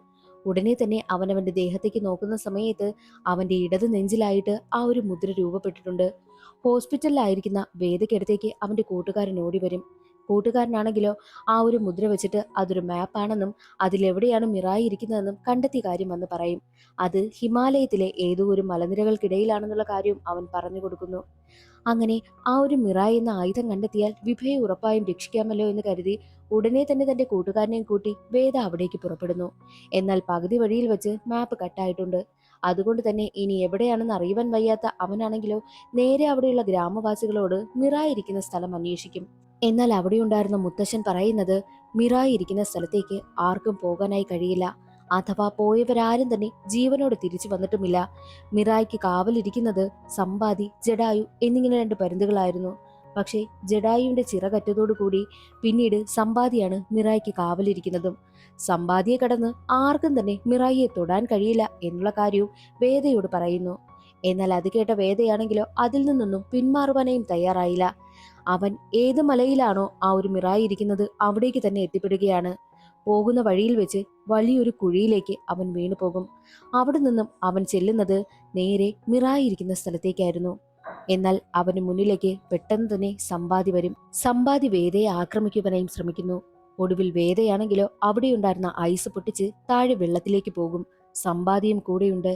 ഉടനെ തന്നെ അവന്റെ ദേഹത്തേക്ക് നോക്കുന്ന സമയത്ത് അവന്റെ ഇടത് നെഞ്ചിലായിട്ട് ആ ഒരു മുദ്ര രൂപപ്പെട്ടിട്ടുണ്ട്. ഹോസ്പിറ്റലിലായിരിക്കുന്ന വേദയ്ക്കടുത്തേക്ക് അവന്റെ കൂട്ടുകാരൻ ഓടി വരും. കൂട്ടുകാരനാണെങ്കിലോ ആ ഒരു മുദ്ര വെച്ചിട്ട് അതൊരു മാപ്പാണെന്നും അതിലെവിടെയാണ് മിറായി ഇരിക്കുന്നതെന്നും കണ്ടെത്തിയ കാര്യം വന്ന് പറയും. അത് ഹിമാലയത്തിലെ ഏതോ ഒരു മലനിരകൾക്കിടയിലാണെന്നുള്ള കാര്യവും അവൻ പറഞ്ഞു കൊടുക്കുന്നു. അങ്ങനെ ആ ഒരു മിറായി എന്ന ആയുധം കണ്ടെത്തിയാൽ വിഭയെ ഉറപ്പായും രക്ഷിക്കാമല്ലോ എന്ന് കരുതി ഉടനെ തന്നെ തന്റെ കൂട്ടുകാരനെയും കൂട്ടി വേദ അവിടേക്ക് പുറപ്പെടുന്നു. എന്നാൽ പകുതി വഴിയിൽ വെച്ച് മാപ്പ് കട്ടായിട്ടുണ്ട്. അതുകൊണ്ട് തന്നെ ഇനി എവിടെയാണെന്ന് അറിയുവാൻ വയ്യാത്ത അവനാണെങ്കിലോ നേരെ അവിടെയുള്ള ഗ്രാമവാസികളോട് മിറായി ഇരിക്കുന്ന സ്ഥലം അന്വേഷിക്കും. എന്നാൽ അവിടെയുണ്ടായിരുന്ന മുത്തശ്ശൻ പറയുന്നത് മിറായി ഇരിക്കുന്ന സ്ഥലത്തേക്ക് ആർക്കും പോകാനായി കഴിയില്ല. അഥവാ പോയവരാരും തന്നെ ജീവനോട് തിരിച്ചു വന്നിട്ടുമില്ല. മിറായിക്ക് കാവലിരിക്കുന്നത് സമ്പാദി, ജഡായു എന്നിങ്ങനെ 2 പരുന്തുകളായിരുന്നു. പക്ഷേ ജഡായുവിന്റെ ചിറകറ്റതോടുകൂടി പിന്നീട് സമ്പാദിയാണ് മിറായിക്ക് കാവലിരിക്കുന്നതും. സമ്പാദിയെ കടന്ന് ആർക്കും തന്നെ മിറായിയെ തൊടാൻ കഴിയില്ല എന്നുള്ള കാര്യവും വേദയോട് പറയുന്നു. എന്നാൽ അത് കേട്ട വേദയാണെങ്കിലോ അതിൽ നിന്നൊന്നും പിന്മാറുവാനായും തയ്യാറായില്ല. അവൻ ഏത് മലയിലാണോ ആ ഒരു മിറായി ഇരിക്കുന്നത് അവിടേക്ക് തന്നെ എത്തിപ്പെടുകയാണ്. പോകുന്ന വഴിയിൽ വെച്ച് വലിയൊരു കുഴിയിലേക്ക് അവൻ വീണു പോകും. അവിടെ നിന്നും അവൻ ചെല്ലുന്നത് നേരെ മിറായിരിക്കുന്ന സ്ഥലത്തേക്കായിരുന്നു. എന്നാൽ അവന് മുന്നിലേക്ക് പെട്ടെന്ന് തന്നെ സമ്പാദി വരും. സമ്പാദി വേദയെ ആക്രമിക്കുവാനായും ശ്രമിക്കുന്നു. ഒടുവിൽ വേദയാണെങ്കിലോ അവിടെയുണ്ടായിരുന്ന ഐസ് പൊട്ടിച്ച് താഴെ വെള്ളത്തിലേക്ക് പോകും. സമ്പാദിയും കൂടെയുണ്ട്.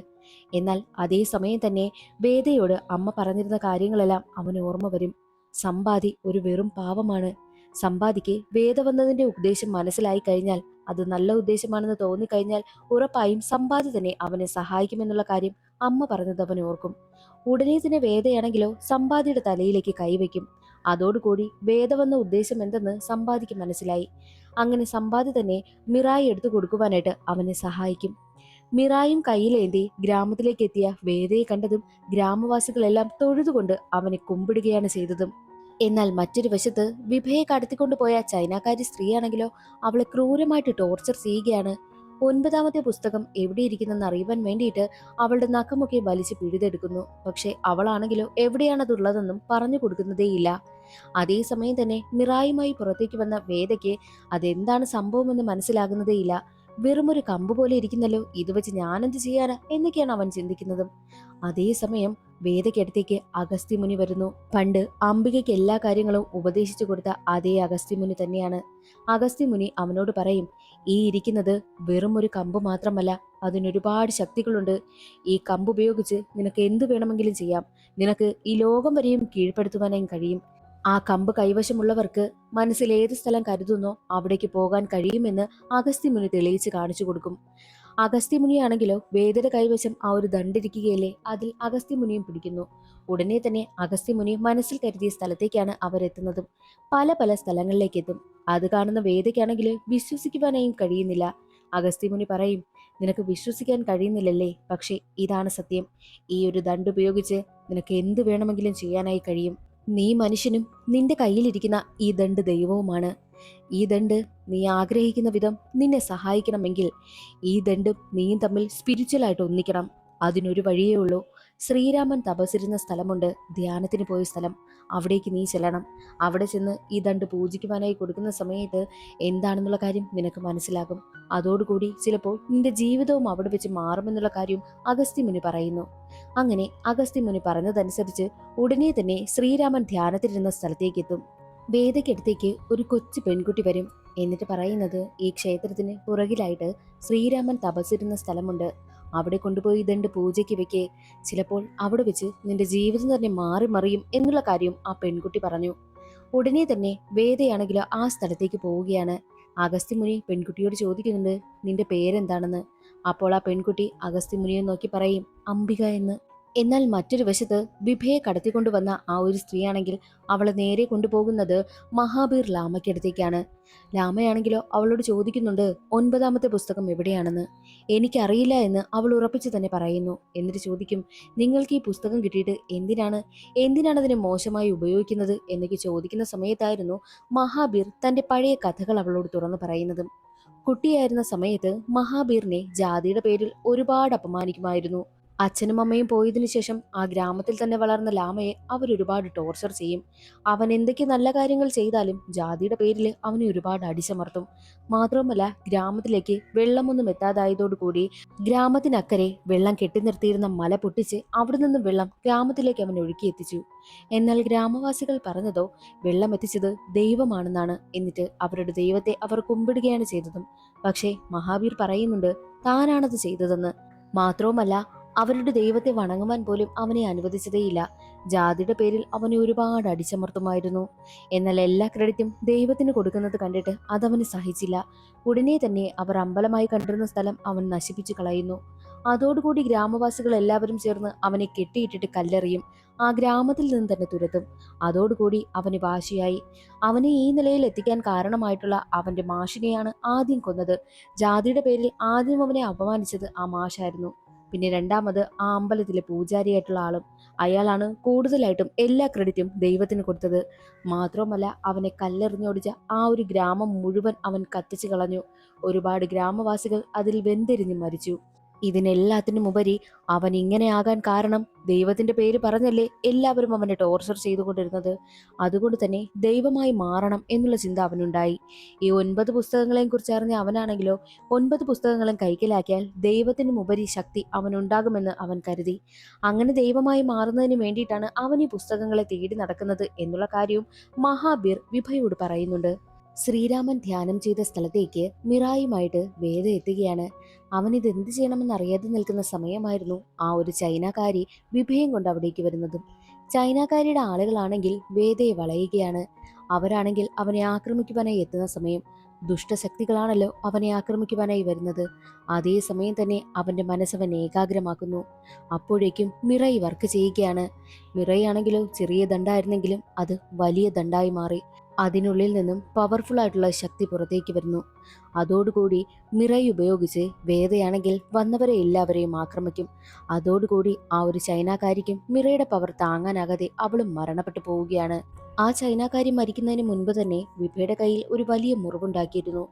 എന്നാൽ അതേ സമയം തന്നെ വേദയോട് അമ്മ പറഞ്ഞിരുന്ന കാര്യങ്ങളെല്ലാം അവന് ഓർമ്മ വരും. സമ്പാദി ഒരു വെറും പാവമാണ്. സമ്പാദിക്ക് വേദ വന്നതിന്റെ ഉദ്ദേശം മനസ്സിലായി കഴിഞ്ഞാൽ, അത് നല്ല ഉദ്ദേശമാണെന്ന് തോന്നിക്കഴിഞ്ഞാൽ ഉറപ്പായും സമ്പാദി തന്നെ അവനെ സഹായിക്കുമെന്നുള്ള കാര്യം അമ്മ പറഞ്ഞത് അവൻ ഓർക്കും. ഉടനെ തന്നെ വേദയാണെങ്കിലോ സമ്പാദിയുടെ തലയിലേക്ക് കൈവയ്ക്കും. അതോടുകൂടി വേദ വന്ന ഉദ്ദേശം എന്തെന്ന് സമ്പാദിക്ക് മനസ്സിലായി. അങ്ങനെ സമ്പാദി തന്നെ മിറായി എടുത്തു കൊടുക്കുവാനായിട്ട് അവനെ സഹായിക്കും. മിറായും കയ്യിലേന്തി ഗ്രാമത്തിലേക്ക് എത്തിയ വേദയെ കണ്ടതും ഗ്രാമവാസികളെല്ലാം തൊഴുതുകൊണ്ട് അവനെ കുമ്പിടുകയാണ് ചെയ്തതും. എന്നാൽ മറ്റൊരു വശത്ത് വിഭയെ കടത്തിക്കൊണ്ടുപോയ ചൈനക്കാരി സ്ത്രീയാണെങ്കിലോ അവളെ ക്രൂരമായിട്ട് ടോർച്ചർ ചെയ്യുകയാണ്. 9ാമത്തെ പുസ്തകം എവിടെയിരിക്കുന്നെന്ന് അറിയുവാൻ വേണ്ടിയിട്ട് അവളുടെ നഖമൊക്കെ വലിച്ചു പിഴുതെടുക്കുന്നു. പക്ഷെ അവളാണെങ്കിലോ എവിടെയാണതുള്ളതെന്നും പറഞ്ഞു കൊടുക്കുന്നതേയില്ല. അതേസമയം തന്നെ മിറായുമായി പുറത്തേക്ക് വന്ന വേദയ്ക്ക് അതെന്താണ് സംഭവമെന്ന് മനസ്സിലാകുന്നതേയില്ല. വെറുമൊരു കമ്പ് പോലെ ഇരിക്കുന്നല്ലോ, ഇത് വെച്ച് ഞാനെന്ത് ചെയ്യാനാ എന്നൊക്കെയാണ് അവൻ ചിന്തിക്കുന്നത്. അതേസമയം വേദയ്ക്കടുത്തേക്ക് അഗസ്ത്യമുനി വരുന്നു. പണ്ട് അംബികയ്ക്ക് എല്ലാ കാര്യങ്ങളും ഉപദേശിച്ചു കൊടുത്ത അതേ അഗസ്ത്യമുനി തന്നെയാണ്. അഗസ്ത്യമുനി അവനോട് പറയും, ഈ ഇരിക്കുന്നത് വെറും ഒരു കമ്പ് മാത്രമല്ല, അതിനൊരുപാട് ശക്തികളുണ്ട്. ഈ കമ്പ് ഉപയോഗിച്ച് നിനക്ക് എന്തു വേണമെങ്കിലും ചെയ്യാം. നിനക്ക് ഈ ലോകം വരെയും കീഴ്പ്പെടുത്തുവാനായും കഴിയും. ആ കമ്പ് കൈവശമുള്ളവർക്ക് മനസ്സിൽ ഏത് സ്ഥലം കരുതുന്നോ അവിടേക്ക് പോകാൻ കഴിയുമെന്ന് അഗസ്ത്യമുനി തെളിയിച്ച് കാണിച്ചു കൊടുക്കും. അഗസ്ത്യമുനിയാണെങ്കിലോ വേദയുടെ കൈവശം ആ ഒരു ദണ്ടിരിക്കുകയല്ലേ, അതിൽ അഗസ്ത്യമുനിയും പിടിക്കുന്നു. ഉടനെ തന്നെ അഗസ്ത്യമുനി മനസ്സിൽ കരുതിയ സ്ഥലത്തേക്കാണ് അവരെത്തുന്നതും. പല പല സ്ഥലങ്ങളിലേക്ക് എത്തും. അത് കാണുന്ന വേദയ്ക്കാണെങ്കിൽ വിശ്വസിക്കുവാനായും കഴിയുന്നില്ല. അഗസ്ത്യമുനി പറയും, നിനക്ക് വിശ്വസിക്കാൻ കഴിയുന്നില്ലല്ലേ, പക്ഷേ ഇതാണ് സത്യം. ഈ ഒരു ദണ്ട് ഉപയോഗിച്ച് നിനക്ക് എന്ത് വേണമെങ്കിലും ചെയ്യാനായി കഴിയും. നീ മനുഷ്യനും നിന്റെ കയ്യിലിരിക്കുന്ന ഈ ദണ്ട് ദൈവവുമാണ്. ഈ ദണ്ട് നീ ആഗ്രഹിക്കുന്ന വിധം നിന്നെ സഹായിക്കണമെങ്കിൽ ഈ ദണ്ടും നീയും തമ്മിൽ സ്പിരിച്വലായിട്ട് ഒന്നിക്കണം. അതിനൊരു വഴിയേ ഉള്ളൂ. ശ്രീരാമൻ തപസ്സിരുന്ന സ്ഥലമുണ്ട്, ധ്യാനത്തിന് പോയ സ്ഥലം. അവിടേക്ക് നീ ചെല്ലണം. അവിടെ ചെന്ന് ഈ ദണ്ട് പൂജിക്കുവാനായി കൊടുക്കുന്ന സമയത്ത് എന്താണെന്നുള്ള കാര്യം നിനക്ക് മനസ്സിലാകും. അതോടുകൂടി ചിലപ്പോൾ നിന്റെ ജീവിതവും അവിടെ വെച്ച് മാറുമെന്നുള്ള കാര്യം അഗസ്ത്യമുനി പറയുന്നു. അങ്ങനെ അഗസ്ത്യമുനി പറഞ്ഞതനുസരിച്ച് ഉടനെ തന്നെ ശ്രീരാമൻ ധ്യാനത്തിലിരുന്ന സ്ഥലത്തേക്ക് എത്തും. വേദയ്ക്കടുത്തേക്ക് ഒരു കൊച്ചു പെൺകുട്ടി വരും. എന്നിട്ട് പറയുന്നത്, ഈ ക്ഷേത്രത്തിന് പുറകിലായിട്ട് ശ്രീരാമൻ തപസ്സിരുന്ന സ്ഥലമുണ്ട്, അവിടെ കൊണ്ടുപോയി ദണ്ട് പൂജയ്ക്ക് വെക്കേ. ചിലപ്പോൾ അവിടെ വെച്ച് നിന്റെ ജീവിതം തന്നെ മാറി മറിയും എന്നുള്ള കാര്യം ആ പെൺകുട്ടി പറഞ്ഞു. ഉടനെ തന്നെ വേദയാണെങ്കിൽ ആ സ്ഥലത്തേക്ക് പോവുകയാണ്. അഗസ്ത്യമുനി പെൺകുട്ടിയോട് ചോദിക്കുന്നുണ്ട്, നിന്റെ പേരെന്താണെന്ന്. അപ്പോൾ ആ പെൺകുട്ടി അഗസ്ത്യമുനിയെ നോക്കി പറയും, അംബിക എന്ന്. എന്നാൽ മറ്റൊരു വശത്ത് വിഭയെ കടത്തിക്കൊണ്ടുവന്ന ആ ഒരു സ്ത്രീയാണെങ്കിൽ അവളെ നേരെ കൊണ്ടുപോകുന്നത് മഹാബീർ ലാമയ്ക്കടുത്തേക്കാണ്. ലാമയാണെങ്കിലോ അവളോട് ചോദിക്കുന്നുണ്ട്, 9ാമത്തെ പുസ്തകം എവിടെയാണെന്ന്. എനിക്കറിയില്ല എന്ന് അവൾ ഉറപ്പിച്ചു തന്നെ പറയുന്നു. എന്നിട്ട് ചോദിക്കും, നിങ്ങൾക്ക് ഈ പുസ്തകം കിട്ടിയിട്ട് എന്തിനാണ് അതിനെ മോശമായി ഉപയോഗിക്കുന്നത് എന്നൊക്കെ ചോദിക്കുന്ന സമയത്തായിരുന്നു മഹാബീർ തന്റെ പഴയ കഥകൾ അവളോട് തുറന്നു പറയുന്നതും. കുട്ടിയായിരുന്ന സമയത്ത് മഹാബീറിനെ ജാതിയുടെ പേരിൽ ഒരുപാട് അപമാനിക്കുമായിരുന്നു. അച്ഛനും അമ്മയും പോയതിനു ശേഷം ആ ഗ്രാമത്തിൽ തന്നെ വളർന്ന ലാമയെ അവരൊരുപാട് ടോർച്ചർ ചെയ്യും. അവൻ എന്തൊക്കെ നല്ല കാര്യങ്ങൾ ചെയ്താലും ജാതിയുടെ പേരിൽ അവനെ ഒരുപാട് അടിച്ചമർത്തും. മാത്രവുമല്ല, ഗ്രാമത്തിലേക്ക് വെള്ളമൊന്നും എത്താതായതോടുകൂടി ഗ്രാമത്തിനക്കരെ വെള്ളം കെട്ടി നിർത്തിയിരുന്ന മല പൊട്ടിച്ച് അവിടെ നിന്നും വെള്ളം ഗ്രാമത്തിലേക്ക് അവൻ ഒഴുക്കിയെത്തിച്ചു. എന്നാൽ ഗ്രാമവാസികൾ പറഞ്ഞതോ വെള്ളം എത്തിച്ചത് ദൈവമാണെന്നാണ്. എന്നിട്ട് അവരുടെ ദൈവത്തെ അവർ കുമ്പിടുകയാണ് ചെയ്തതും. പക്ഷേ മഹാവീർ പറയുന്നുണ്ട് താനാണത് ചെയ്തതെന്ന്. മാത്രവുമല്ല, അവരുടെ ദൈവത്തെ വണങ്ങുവാൻ പോലും അവനെ അനുവദിച്ചതേയില്ല. ജാതിയുടെ പേരിൽ അവനെ ഒരുപാട് അടിച്ചമർത്തുമായിരുന്നു. എന്നാൽ എല്ലാ ക്രെഡിറ്റും ദൈവത്തിന് കൊടുക്കുന്നത് കണ്ടിട്ട് അതവന് സഹിച്ചില്ല. ഉടനെ തന്നെ അവർ അമ്പലമായി കണ്ടിരുന്ന സ്ഥലം അവൻ നശിപ്പിച്ചു കളയുന്നു. അതോടുകൂടി ഗ്രാമവാസികൾ എല്ലാവരും ചേർന്ന് അവനെ കെട്ടിയിട്ടിട്ട് കല്ലെറിയും. ആ ഗ്രാമത്തിൽ നിന്ന് തന്നെ തുരത്തും. അതോടുകൂടി അവന് വാശിയായി. അവനെ ഈ നിലയിൽ എത്തിക്കാൻ കാരണമായിട്ടുള്ള അവന്റെ മാഷിനെയാണ് ആദ്യം കൊന്നത്. ജാതിയുടെ പേരിൽ ആദ്യം അവനെ അപമാനിച്ചത് ആ മാഷായിരുന്നു. പിന്നെ രണ്ടാമത് ആ അമ്പലത്തിലെ പൂജാരിയായിട്ടുള്ള ആളും. അയാളാണ് കൂടുതലായിട്ടും എല്ലാ ക്രെഡിറ്റും ദൈവത്തിന് കൊടുത്തത്. മാത്രവുമല്ല, അവനെ കല്ലെറിഞ്ഞോടിച്ച ആ ഒരു ഗ്രാമം മുഴുവൻ അവൻ കത്തിച്ചു കളഞ്ഞു. ഒരുപാട് ഗ്രാമവാസികൾ അതിൽ വെന്തെരിഞ്ഞ് മരിച്ചു. ഇതിനെല്ലാത്തിനും ഉപരി അവൻ ഇങ്ങനെയാകാൻ കാരണം ദൈവത്തിന്റെ പേര് പറഞ്ഞല്ലേ എല്ലാവരും അവനെ ടോർച്ചർ ചെയ്തുകൊണ്ടിരുന്നത്. അതുകൊണ്ട് തന്നെ ദൈവമായി മാറണം എന്നുള്ള ചിന്ത അവനുണ്ടായി. ഈ 9 പുസ്തകങ്ങളെയും കുറിച്ച് അറിഞ്ഞ അവനാണെങ്കിലോ 9 പുസ്തകങ്ങളും കൈക്കലാക്കിയാൽ ദൈവത്തിനും ഉപരി ശക്തി അവനുണ്ടാകുമെന്ന് അവൻ കരുതി. അങ്ങനെ ദൈവമായി മാറുന്നതിന് വേണ്ടിയിട്ടാണ് അവൻ ഈ പുസ്തകങ്ങളെ തേടി നടക്കുന്നത് എന്നുള്ള കാര്യവും മഹാബീർ വിഭയോട് പറയുന്നുണ്ട്. ശ്രീരാമൻ ധ്യാനം ചെയ്ത സ്ഥലത്തേക്ക് മിറായുമായിട്ട് വേദ എത്തുകയാണ്. അവൻ ഇത് എന്ത് ചെയ്യണമെന്ന് അറിയാതെ നിൽക്കുന്ന സമയമായിരുന്നു ആ ഒരു ചൈനക്കാരി വിഭയം കൊണ്ട് അവിടേക്ക് വരുന്നതും. ചൈനക്കാരിയുടെ ആളുകളാണെങ്കിൽ വേദയെ വളയുകയാണ്. അവരാണെങ്കിൽ അവനെ ആക്രമിക്കുവാനായി എത്തുന്ന സമയം ദുഷ്ടശക്തികളാണല്ലോ അവനെ ആക്രമിക്കുവാനായി വരുന്നത്. അതേ സമയം തന്നെ അവന്റെ മനസ്സവൻ ഏകാഗ്രമാക്കുന്നു. അപ്പോഴേക്കും മിറൈ വർക്ക് ചെയ്യുകയാണ്. മിറൈയാണെങ്കിലോ ചെറിയ ദണ്ടായിരുന്നെങ്കിലും അത് വലിയ ദണ്ടായി മാറി. അതിനുള്ളിൽ നിന്നും പവർഫുൾ ആയിട്ടുള്ള ശക്തി പുറത്തേക്ക് വരുന്നു. അതോടുകൂടി മിറൈ ഉപയോഗിച്ച് വേദയാണെങ്കിൽ വന്നവരെ എല്ലാവരെയും ആക്രമിക്കും. അതോടുകൂടി ആ ഒരു ചൈനക്കാരിക്കും മിറയുടെ പവർ താങ്ങാനാകാതെ അവളും മരണപ്പെട്ടു പോവുകയാണ്. ആ ചൈനക്കാരി മരിക്കുന്നതിന് മുൻപ് തന്നെ വിഭയുടെ കയ്യിൽ ഒരു വലിയ മുറിവുണ്ടാക്കിയിരുന്നു.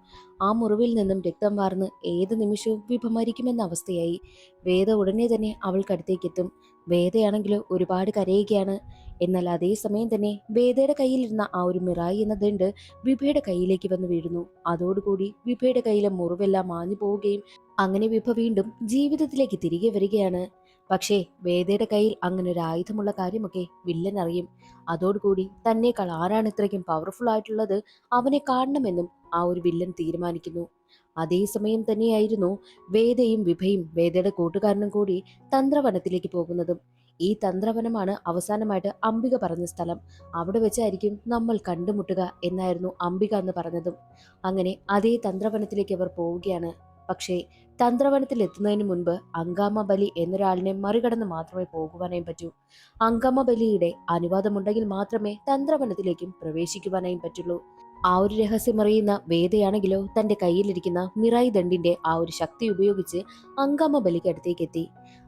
ആ മുറിവിൽ നിന്നും രക്തം വാർന്ന് ഏത് നിമിഷവും വിഭ മരിക്കുമെന്ന അവസ്ഥയായി. വേദ ഉടനെ തന്നെ അവൾക്കടുത്തേക്കെത്തും. വേദയാണെങ്കിലോ ഒരുപാട് കരയുകയാണ്. എന്നാൽ അതേ സമയം തന്നെ വേദയുടെ കയ്യിലിരുന്ന ആ ഒരു മിറായി എന്ന ദണ്ട് വിഭയുടെ കയ്യിലേക്ക് വന്ന് വീഴുന്നു. അതോടുകൂടി വിഭയുടെ കയ്യിലെ മുറിവെല്ലാം മാഞ്ഞു പോവുകയും അങ്ങനെ വിഭ വീണ്ടും ജീവിതത്തിലേക്ക് തിരികെ വരികയാണ്. പക്ഷേ വേദയുടെ കയ്യിൽ അങ്ങനെ ഒരു ആയുധമുള്ള കാര്യമൊക്കെ വില്ലൻ അറിയും. അതോടുകൂടി തന്നേക്കാൾ ആരാണ് ഇത്രയ്ക്കും പവർഫുൾ ആയിട്ടുള്ളത് അവനെ കാണണമെന്നും ആ ഒരു വില്ലൻ തീരുമാനിക്കുന്നു. അതേസമയം തന്നെയായിരുന്നു വേദയും വിഭയും വേദയുടെ കൂട്ടുകാരനും കൂടി തന്ത്രവനത്തിലേക്ക് പോകുന്നതും. ഈ തന്ത്രവനമാണ് അവസാനമായിട്ട് അംബിക പറഞ്ഞ സ്ഥലം. അവിടെ വെച്ചായിരിക്കും നമ്മൾ കണ്ടുമുട്ടുക എന്നായിരുന്നു അംബിക എന്ന് പറഞ്ഞതും. അങ്ങനെ അതേ തന്ത്രവനത്തിലേക്ക് അവർ പോവുകയാണ്. പക്ഷേ തന്ത്രവനത്തിൽ എത്തുന്നതിന് മുൻപ് അങ്കാമ ബലി എന്നൊരാളിനെ മറികടന്ന് മാത്രമേ പോകുവാനായി പറ്റൂ. അങ്കാമ ബലിയുടെ അനുവാദമുണ്ടെങ്കിൽ മാത്രമേ തന്ത്രവനത്തിലേക്കും പ്രവേശിക്കുവാനായും പറ്റുള്ളൂ. ആ ഒരു രഹസ്യം അറിയുന്ന വേദയാണെങ്കിലോ തന്റെ കയ്യിലിരിക്കുന്ന മിറായി ദണ്ടിന്റെ ആ ഒരു ശക്തി ഉപയോഗിച്ച് അങ്കമ ബലിക്ക് അടുത്തേക്ക് എത്തി.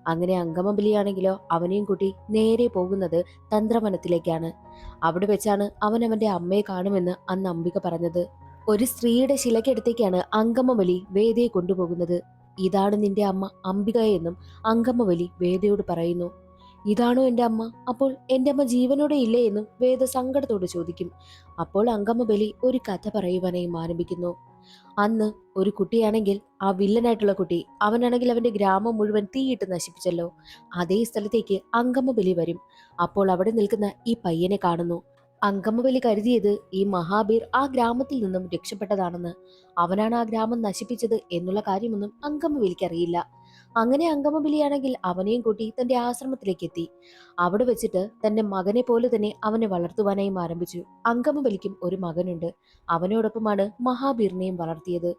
അങ്ങനെ അങ്കമ ബലിയാണെങ്കിലോ അവനെയും കൂട്ടി നേരെ പോകുന്നത് തന്ത്രവനത്തിലേക്കാണ്. അവിടെ വെച്ചാണ് അവൻ അവന്റെ അമ്മയെ കാണുമെന്ന് അന്ന് അംബിക പറഞ്ഞത്. ഒരു സ്ത്രീയുടെ ശിലയ്ക്കടുത്തേക്കാണ് അങ്കമബലി വേദയെ കൊണ്ടുപോകുന്നത്. ഇതാണ് നിന്റെ അമ്മ അംബിക എന്നും അങ്കമബലി വേദയോട് പറയുന്നു. ഇതാണോ എന്റെ അമ്മ? അപ്പോൾ എന്റെ അമ്മ ജീവനോടെ ഇല്ലേ എന്നും വേദ സങ്കടത്തോട് ചോദിക്കും. അപ്പോൾ അങ്കമബലി ഒരു കഥ പറയുവാനായി ആരംഭിക്കുന്നു. അന്ന് ഒരു കുട്ടിയാണെങ്കിൽ ആ വില്ലനായിട്ടുള്ള കുട്ടി അവനാണെങ്കിൽ അവന്റെ ഗ്രാമം മുഴുവൻ തീയിട്ട് നശിപ്പിച്ചല്ലോ. അതേ സ്ഥലത്തേക്ക് അങ്കമബലി വരും. അപ്പോൾ അവിടെ നിൽക്കുന്ന ഈ പയ്യനെ കാണുന്നു. അങ്കമബലി കരുതിയത് ഈ മഹാബീർ ആ ഗ്രാമത്തിൽ നിന്നും രക്ഷപ്പെട്ടതാണെന്ന്. അവനാണ് ആ ഗ്രാമം നശിപ്പിച്ചത് എന്നുള്ള കാര്യമൊന്നും അങ്കമബലിക്ക് അറിയില്ല. അങ്ങനെ അങ്കമബലിയാണെങ്കിൽ അവനെയും കൂട്ടി തന്റെ ആശ്രമത്തിലേക്ക് എത്തി. അവിടെ വെച്ചിട്ട് തന്റെ മകനെ പോലെ തന്നെ അവനെ വളർത്തുവാനായും ആരംഭിച്ചു. അങ്കമബലിക്കും ഒരു മകനുണ്ട്. അവനോടൊപ്പമാണ് മഹാബീറിനെയും വളർത്തിയത്.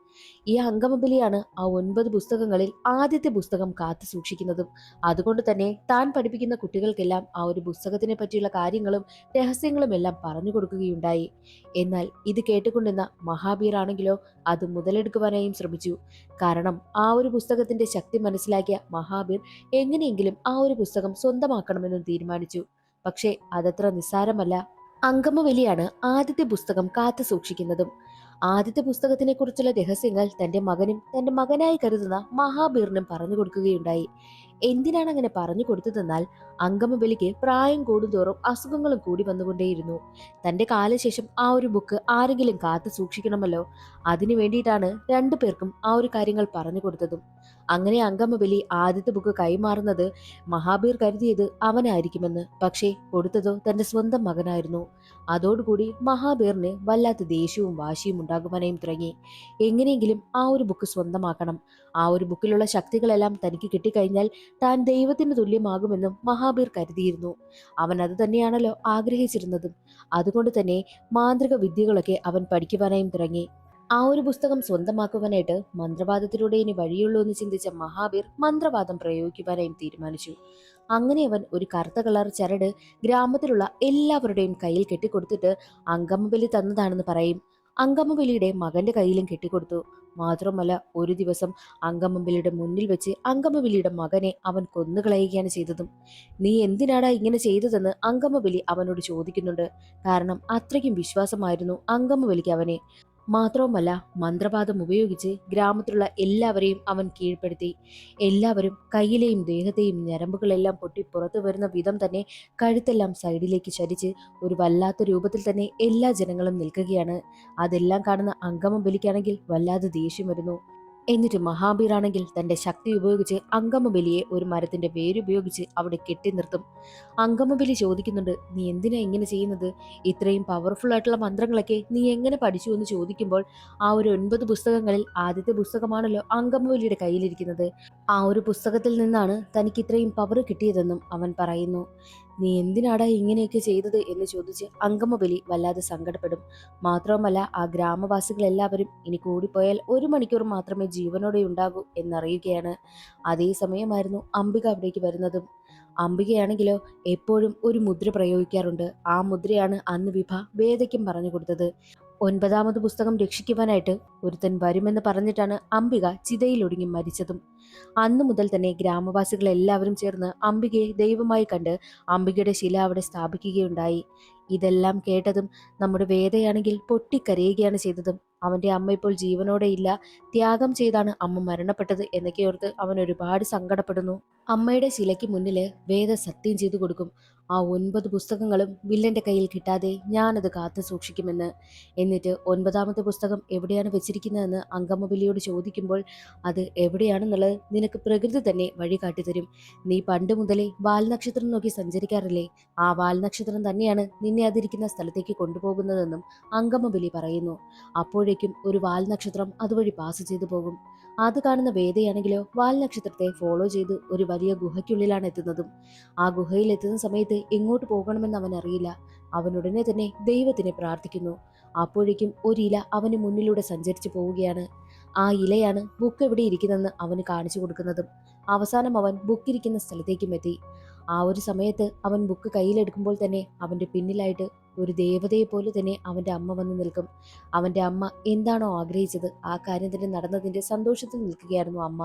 ഈ അങ്കമബലിയാണ് ആ 9 പുസ്തകങ്ങളിൽ ആദ്യത്തെ പുസ്തകം കാത്തു സൂക്ഷിക്കുന്നതും. അതുകൊണ്ട് തന്നെ താൻ പഠിപ്പിക്കുന്ന കുട്ടികൾക്കെല്ലാം ആ ഒരു പുസ്തകത്തിനെ പറ്റിയുള്ള കാര്യങ്ങളും രഹസ്യങ്ങളും എല്ലാം പറഞ്ഞു കൊടുക്കുകയുണ്ടായി. എന്നാൽ ഇത് കേട്ടുകൊണ്ടിരുന്ന മഹാബീർ ആണെങ്കിലോ അത് മുതലെടുക്കുവാനായും ശ്രമിച്ചു. കാരണം ആ ഒരു പുസ്തകത്തിന്റെ ശക്തി മനസ്സിലാക്കിയ മഹാബീർ എങ്ങനെയെങ്കിലും ആ ഒരു പുസ്തകം സ്വന്തമാക്കണമെന്നും തീരുമാനിച്ചു. പക്ഷേ അതത്ര നിസ്സാരമല്ല. അങ്കമവലിയാണ് ആദ്യത്തെ പുസ്തകം കാത്തു സൂക്ഷിക്കുന്നതും. ആദ്യത്തെ പുസ്തകത്തിനെ കുറിച്ചുള്ള രഹസ്യങ്ങൾ തന്റെ മകനും തന്റെ മകനായി കരുതുന്ന മഹാബീറിനും പറഞ്ഞു കൊടുക്കുകയുണ്ടായി. എന്തിനാണ് അങ്ങനെ പറഞ്ഞു കൊടുത്തതെന്നാൽ അങ്കമബലിക്ക് പ്രായം കൂടുന്തോറും അസുഖങ്ങളും കൂടി വന്നുകൊണ്ടേയിരുന്നു. തന്റെ കാലശേഷം ആ ഒരു ബുക്ക് ആരെങ്കിലും കാത്തു സൂക്ഷിക്കണമല്ലോ. അതിനു വേണ്ടിയിട്ടാണ് രണ്ടു പേർക്കും ആ ഒരു കാര്യങ്ങൾ പറഞ്ഞു കൊടുത്തതും. അങ്ങനെ അങ്കമബലി ആദ്യത്തെ ബുക്ക് കൈമാറുന്നത് മഹാബീർ കരുതിയത് അവനായിരിക്കുമെന്ന്. പക്ഷേ കൊടുത്തതോ തന്റെ സ്വന്തം മകനായിരുന്നു. അതോടുകൂടി മഹാബീറിന് വല്ലാത്ത ദേഷ്യവും വാശിയും ഉണ്ടാകുവാനായും തുടങ്ങി. എങ്ങനെയെങ്കിലും ആ ഒരു ബുക്ക് സ്വന്തമാക്കണം. ആ ഒരു ബുക്കിലുള്ള ശക്തികളെല്ലാം തനിക്ക് കിട്ടിക്കഴിഞ്ഞാൽ താൻ ദൈവത്തിന് തുല്യമാകുമെന്നും മഹാബീർ കരുതിയിരുന്നു. അവൻ അത് തന്നെയാണല്ലോ ആഗ്രഹിച്ചിരുന്നതും. അതുകൊണ്ട് തന്നെ മാന്ത്രിക വിദ്യകളൊക്കെ അവൻ പഠിക്കുവാനായും തുടങ്ങി. ആ ഒരു പുസ്തകം സ്വന്തമാക്കുവാനായിട്ട് മന്ത്രവാദത്തിലൂടെ ഇനി വഴിയുള്ളൂ എന്ന് ചിന്തിച്ച മഹാബീർ മന്ത്രവാദം പ്രയോഗിക്കുവാനായും തീരുമാനിച്ചു. അങ്ങനെ അവൻ ഒരു കറുത്ത കളർ ചരട് ഗ്രാമത്തിലുള്ള എല്ലാവരുടെയും കയ്യിൽ കെട്ടിക്കൊടുത്തിട്ട് അങ്കമബലി തന്നതാണെന്ന് പറയും. അങ്കമബലിയുടെ മകന്റെ കയ്യിലും കെട്ടിക്കൊടുത്തു. മാത്രമല്ല ഒരു ദിവസം അങ്കമബലിയുടെ മുന്നിൽ വെച്ച് അങ്കമബലിയുടെ മകനെ അവൻ കൊന്നുകളയുകയാണ് ചെയ്തതും. നീ എന്തിനാടാ ഇങ്ങനെ ചെയ്തതെന്ന് അങ്കമബലി അവനോട് ചോദിക്കുന്നുണ്ട്. കാരണം അത്രയ്ക്കും വിശ്വാസമായിരുന്നു അങ്കമബലിക്ക് അവനെ. മാത്രവുമല്ല, മന്ത്രവാദം ഉപയോഗിച്ച് ഗ്രാമത്തിലുള്ള എല്ലാവരെയും അവൻ കീഴ്പ്പെടുത്തി. എല്ലാവരും കയ്യിലെയും ദേഹത്തെയും ഞരമ്പുകളെല്ലാം പൊട്ടി പുറത്തു വരുന്ന വിധം തന്നെ കഴുത്തെല്ലാം സൈഡിലേക്ക് ചരിച്ച് ഒരു വല്ലാത്ത രൂപത്തിൽ തന്നെ എല്ലാ ജനങ്ങളും നിൽക്കുകയാണ്. അതെല്ലാം കാണുന്ന അങ്കമബലിക്കാണെങ്കിൽ വല്ലാതെ ദേഷ്യം വരുന്നു. എന്നിട്ട് മഹാബീറാണെങ്കിൽ തന്റെ ശക്തി ഉപയോഗിച്ച് അങ്കമബലിയെ ഒരു മരത്തിന്റെ വേരുപയോഗിച്ച് അവിടെ കെട്ടി നിർത്തും. അങ്കമബലി ചോദിക്കുന്നുണ്ട്, നീ എന്തിനാ ഇങ്ങനെ ചെയ്യുന്നത്? ഇത്രയും പവർഫുൾ ആയിട്ടുള്ള മന്ത്രങ്ങളൊക്കെ നീ എങ്ങനെ പഠിച്ചു എന്ന് ചോദിക്കുമ്പോൾ ആ ഒരു 9 പുസ്തകങ്ങളിൽ ആദ്യത്തെ പുസ്തകമാണല്ലോ അങ്കമബലിയുടെ കയ്യിലിരിക്കുന്നത്. ആ ഒരു പുസ്തകത്തിൽ നിന്നാണ് തനിക്ക് ഇത്രയും പവർ കിട്ടിയതെന്നും അവൻ പറയുന്നു. നീ എന്തിനാടാ ഇങ്ങനെയൊക്കെ ചെയ്തത് എന്ന് ചോദിച്ച് അങ്കമബലി വല്ലാതെ സങ്കടപ്പെടും. മാത്രവുമല്ല, ആ ഗ്രാമവാസികളെല്ലാവരും ഇനി കൂടിപ്പോയാൽ 1 മണിക്കൂർ മാത്രമേ ജീവനോടെ ഉണ്ടാകൂ എന്നറിയുകയാണ്. അതേ സമയമായിരുന്നു അംബിക അവിടേക്ക് വരുന്നതും. അംബികയാണെങ്കിലോ എപ്പോഴും ഒരു മുദ്ര പ്രയോഗിക്കാറുണ്ട്. ആ മുദ്രയാണ് അന്ന് വിഭ വേദയ്ക്കും പറഞ്ഞു കൊടുത്തത്. 9ാമത് പുസ്തകം രക്ഷിക്കുവാനായിട്ട് ഒരുത്തൻ വരുമെന്ന് പറഞ്ഞിട്ടാണ് അംബിക ചിതയിലൊടുങ്ങി മരിച്ചതും. അന്നു മുതൽ തന്നെ ഗ്രാമവാസികൾ എല്ലാവരും ചേർന്ന് അംബികയെ ദൈവമായി കണ്ട് അംബികയുടെ ശില അവിടെ സ്ഥാപിക്കുകയുണ്ടായി. ഇതെല്ലാം കേട്ടതും നമ്മുടെ വേദയാണെങ്കിൽ പൊട്ടിക്കരയുകയാണ് ചെയ്തതും. അവന്റെ അമ്മ ഇപ്പോൾ ജീവനോടെ ഇല്ല, ത്യാഗം ചെയ്താണ് അമ്മ മരണപ്പെട്ടത് എന്നൊക്കെ ഓർത്ത് അവൻ ഒരുപാട് സങ്കടപ്പെടുന്നു. അമ്മയുടെ ശിലയ്ക്ക് മുന്നില് വേദ സത്യം ചെയ്തു കൊടുക്കും, ആ 9 പുസ്തകങ്ങളും വില്ലന്റെ കയ്യിൽ കിട്ടാതെ ഞാനത് കാത്തു സൂക്ഷിക്കുമെന്ന്. എന്നിട്ട് 9ാമത്തെ പുസ്തകം എവിടെയാണ് വെച്ചിരിക്കുന്നതെന്ന് അങ്കമ്മബലിയോട് ചോദിക്കുമ്പോൾ അത് എവിടെയാണെന്നുള്ളത് നിനക്ക് പ്രകൃതി തന്നെ വഴി കാട്ടിത്തരും. നീ പണ്ട് മുതലേ വാൽനക്ഷത്രം നോക്കി സഞ്ചരിക്കാറില്ലേ? ആ വാൽനക്ഷത്രം തന്നെയാണ് നിന്നെ അതിരിക്കുന്ന സ്ഥലത്തേക്ക് കൊണ്ടുപോകുന്നതെന്നും അങ്കമ്മബലി പറയുന്നു. അപ്പോഴേക്കും ഒരു വാൽനക്ഷത്രം അതുവഴി പാസ് ചെയ്തു പോകും. അത് കാണുന്ന വേദയാണെങ്കിലോ വാൽനക്ഷത്രത്തെ ഫോളോ ചെയ്ത് ഒരു വലിയ ഗുഹയ്ക്കുള്ളിലാണ് എത്തുന്നതും. ആ ഗുഹയിൽ എത്തുന്ന സമയത്ത് എങ്ങോട്ട് പോകണമെന്ന് അവൻ അറിയില്ല. അവൻ ഉടനെ തന്നെ ദൈവത്തിനെ പ്രാർത്ഥിക്കുന്നു. അപ്പോഴേക്കും ഒരില അവന് മുന്നിലൂടെ സഞ്ചരിച്ചു പോവുകയാണ്. ആ ഇലയാണ് ബുക്ക് എവിടെ ഇരിക്കുന്നതെന്ന് അവന് കാണിച്ചു കൊടുക്കുന്നതും. അവസാനം അവൻ ബുക്ക് ഇരിക്കുന്ന സ്ഥലത്തേക്കും എത്തി. ആ ഒരു സമയത്ത് അവൻ ബുക്ക് കയ്യിലെടുക്കുമ്പോൾ തന്നെ അവന്റെ പിന്നിലായിട്ട് ഒരു ദേവതയെ പോലെ തന്നെ അവന്റെ അമ്മ വന്ന് നിൽക്കും. അവന്റെ അമ്മ എന്താണോ ആഗ്രഹിച്ചത് ആ കാര്യം തന്നെ നടന്നതിന്റെ സന്തോഷത്തിൽ നിൽക്കുകയായിരുന്നു അമ്മ.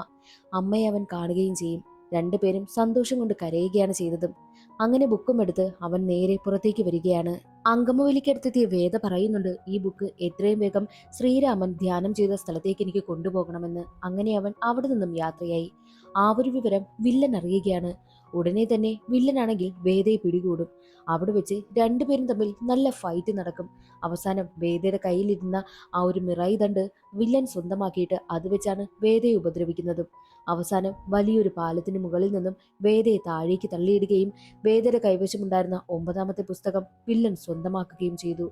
അമ്മയെ അവൻ കാണുകയും ചെയ്യും. രണ്ടുപേരും സന്തോഷം കൊണ്ട് കരയുകയാണ് ചെയ്തതും. അങ്ങനെ ബുക്കും എടുത്ത് അവൻ നേരെ പുറത്തേക്ക് വരികയാണ്. അങ്കമവലിക്കടുത്തെത്തിയ വേദ പറയുന്നുണ്ട്, ഈ ബുക്ക് എത്രയും വേഗം ശ്രീരാമൻ ധ്യാനം ചെയ്ത സ്ഥലത്തേക്ക് എനിക്ക് കൊണ്ടുപോകണമെന്ന്. അങ്ങനെ അവൻ അവിടെ നിന്നും യാത്രയായി. ആ ഒരു വിവരം വില്ലൻ അറിയുകയാണ്. ഉടനെ തന്നെ വില്ലനാണെങ്കിൽ വേദയെ പിടികൂടും. അവിടെ വെച്ച് രണ്ടുപേരും തമ്മിൽ നല്ല ഫൈറ്റ് നടക്കും. അവസാനം വേദയുടെ കയ്യിലിരുന്ന ആ ഒരു മിറായി ദണ്ട് വില്ലൻ സ്വന്തമാക്കിയിട്ട് അത് വെച്ചാണ് വേദയെ ഉപദ്രവിക്കുന്നതും. അവസാനം വലിയൊരു പാലത്തിന് മുകളിൽ നിന്നും വേദയെ താഴേക്ക് തള്ളിയിടുകയും വേദയുടെ കൈവശമുണ്ടായിരുന്ന 9ാമത്തെ പുസ്തകം വില്ലൻ സ്വന്തമാക്കുകയും ചെയ്തു.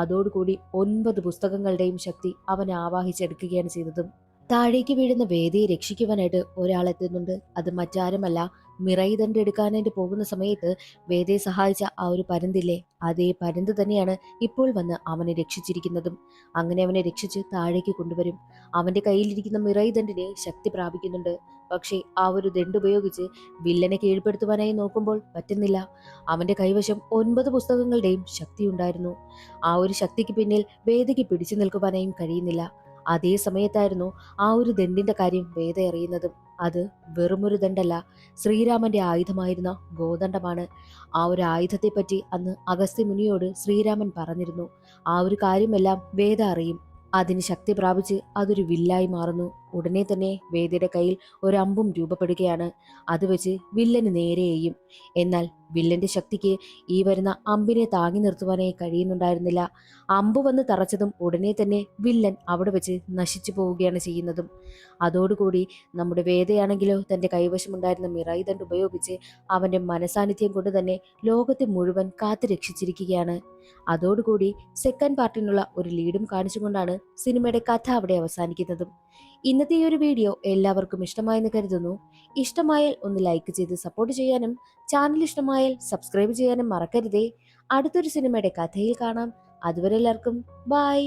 അതോടുകൂടി 9 പുസ്തകങ്ങളുടെയും ശക്തി അവൻ ആവാഹിച്ചെടുക്കുകയാണ് ചെയ്തതും. താഴേക്ക് വീഴുന്ന വേദയെ രക്ഷിക്കുവാനായിട്ട് ഒരാളെത്തുന്നുണ്ട്. അത് മറ്റാരുമല്ല, മിറൈ ദണ്ട് എടുക്കാനായിട്ട് പോകുന്ന സമയത്ത് വേദയെ സഹായിച്ച ആ ഒരു പരുന്തില്ലേ, അതേ പരുന്ത് തന്നെയാണ് ഇപ്പോൾ വന്ന് അവനെ രക്ഷിച്ചിരിക്കുന്നതും. അങ്ങനെ അവനെ രക്ഷിച്ച് താഴേക്ക് കൊണ്ടുവരും. അവന്റെ കയ്യിലിരിക്കുന്ന മിറൈ ദണ്ടിനെ ശക്തി പ്രാപിക്കുന്നുണ്ട്. പക്ഷേ ആ ഒരു ദണ്ട് ഉപയോഗിച്ച് വില്ലനെ കീഴ്പ്പെടുത്തുവാനായി നോക്കുമ്പോൾ പറ്റുന്നില്ല. അവന്റെ കൈവശം 9 പുസ്തകങ്ങളുടെയും ശക്തി ഉണ്ടായിരുന്നു. ആ ഒരു ശക്തിക്ക് പിന്നിൽ വേദയ്ക്ക് പിടിച്ചു നിൽക്കുവാനായും കഴിയുന്നില്ല. അതേ സമയത്തായിരുന്നു ആ ഒരു ദണ്ടിന്റെ കാര്യം വേദ അറിയുന്നതും. അത് വെറുമൊരു ദണ്ടല്ല, ശ്രീരാമന്റെ ആയുധമായിരുന്ന ഗോദണ്ഡമാണ്. ആ ഒരു ആയുധത്തെപ്പറ്റി അന്ന് അഗസ്ത്യ മുനിയോട് ശ്രീരാമൻ പറഞ്ഞിരുന്നു. ആ ഒരു കാര്യമെല്ലാം വേദ അറിയും. അതിന് ശക്തി പ്രാപിച്ച് അതൊരു വില്ലായി മാറുന്നു. ഉടനെ തന്നെ വേദയുടെ കയ്യിൽ ഒരമ്പും രൂപപ്പെടുകയാണ്. അത് വെച്ച് വില്ലന് നേരെ എയ്യും. എന്നാൽ വില്ലന്റെ ശക്തിക്ക് ഈ വരുന്ന അമ്പിനെ താങ്ങി നിർത്തുവാനായി കഴിയുന്നുണ്ടായിരുന്നില്ല. അമ്പ് വന്ന് തറച്ചതും ഉടനെ തന്നെ വില്ലൻ അവിടെ വെച്ച് നശിച്ചു പോവുകയാണ് ചെയ്യുന്നതും. അതോടുകൂടി നമ്മുടെ വേദയാണെങ്കിലോ തന്റെ കൈവശമുണ്ടായിരുന്ന മിറായി ദണ്ട് ഉപയോഗിച്ച് അവന്റെ മനസാന്നിധ്യം കൊണ്ട് തന്നെ ലോകത്തെ മുഴുവൻ കാത്തു രക്ഷിച്ചിരിക്കുകയാണ്. അതോടുകൂടി സെക്കൻഡ് പാർട്ടിനുള്ള ഒരു ലീഡും കാണിച്ചുകൊണ്ടാണ് സിനിമയുടെ കഥ അവിടെ അവസാനിക്കുന്നതും. ഇന്നത്തെ ഈ ഒരു വീഡിയോ എല്ലാവർക്കും ഇഷ്ടമായെന്ന് കരുതുന്നു. ഇഷ്ടമായാൽ ഒന്ന് ലൈക്ക് ചെയ്ത് സപ്പോർട്ട് ചെയ്യാനും ചാനൽ ഇഷ്ടമായാൽ സബ്സ്ക്രൈബ് ചെയ്യാനും മറക്കരുതേ. അടുത്തൊരു സിനിമയുടെ കഥയിൽ കാണാം. അതുവരെ എല്ലാവർക്കും ബൈ.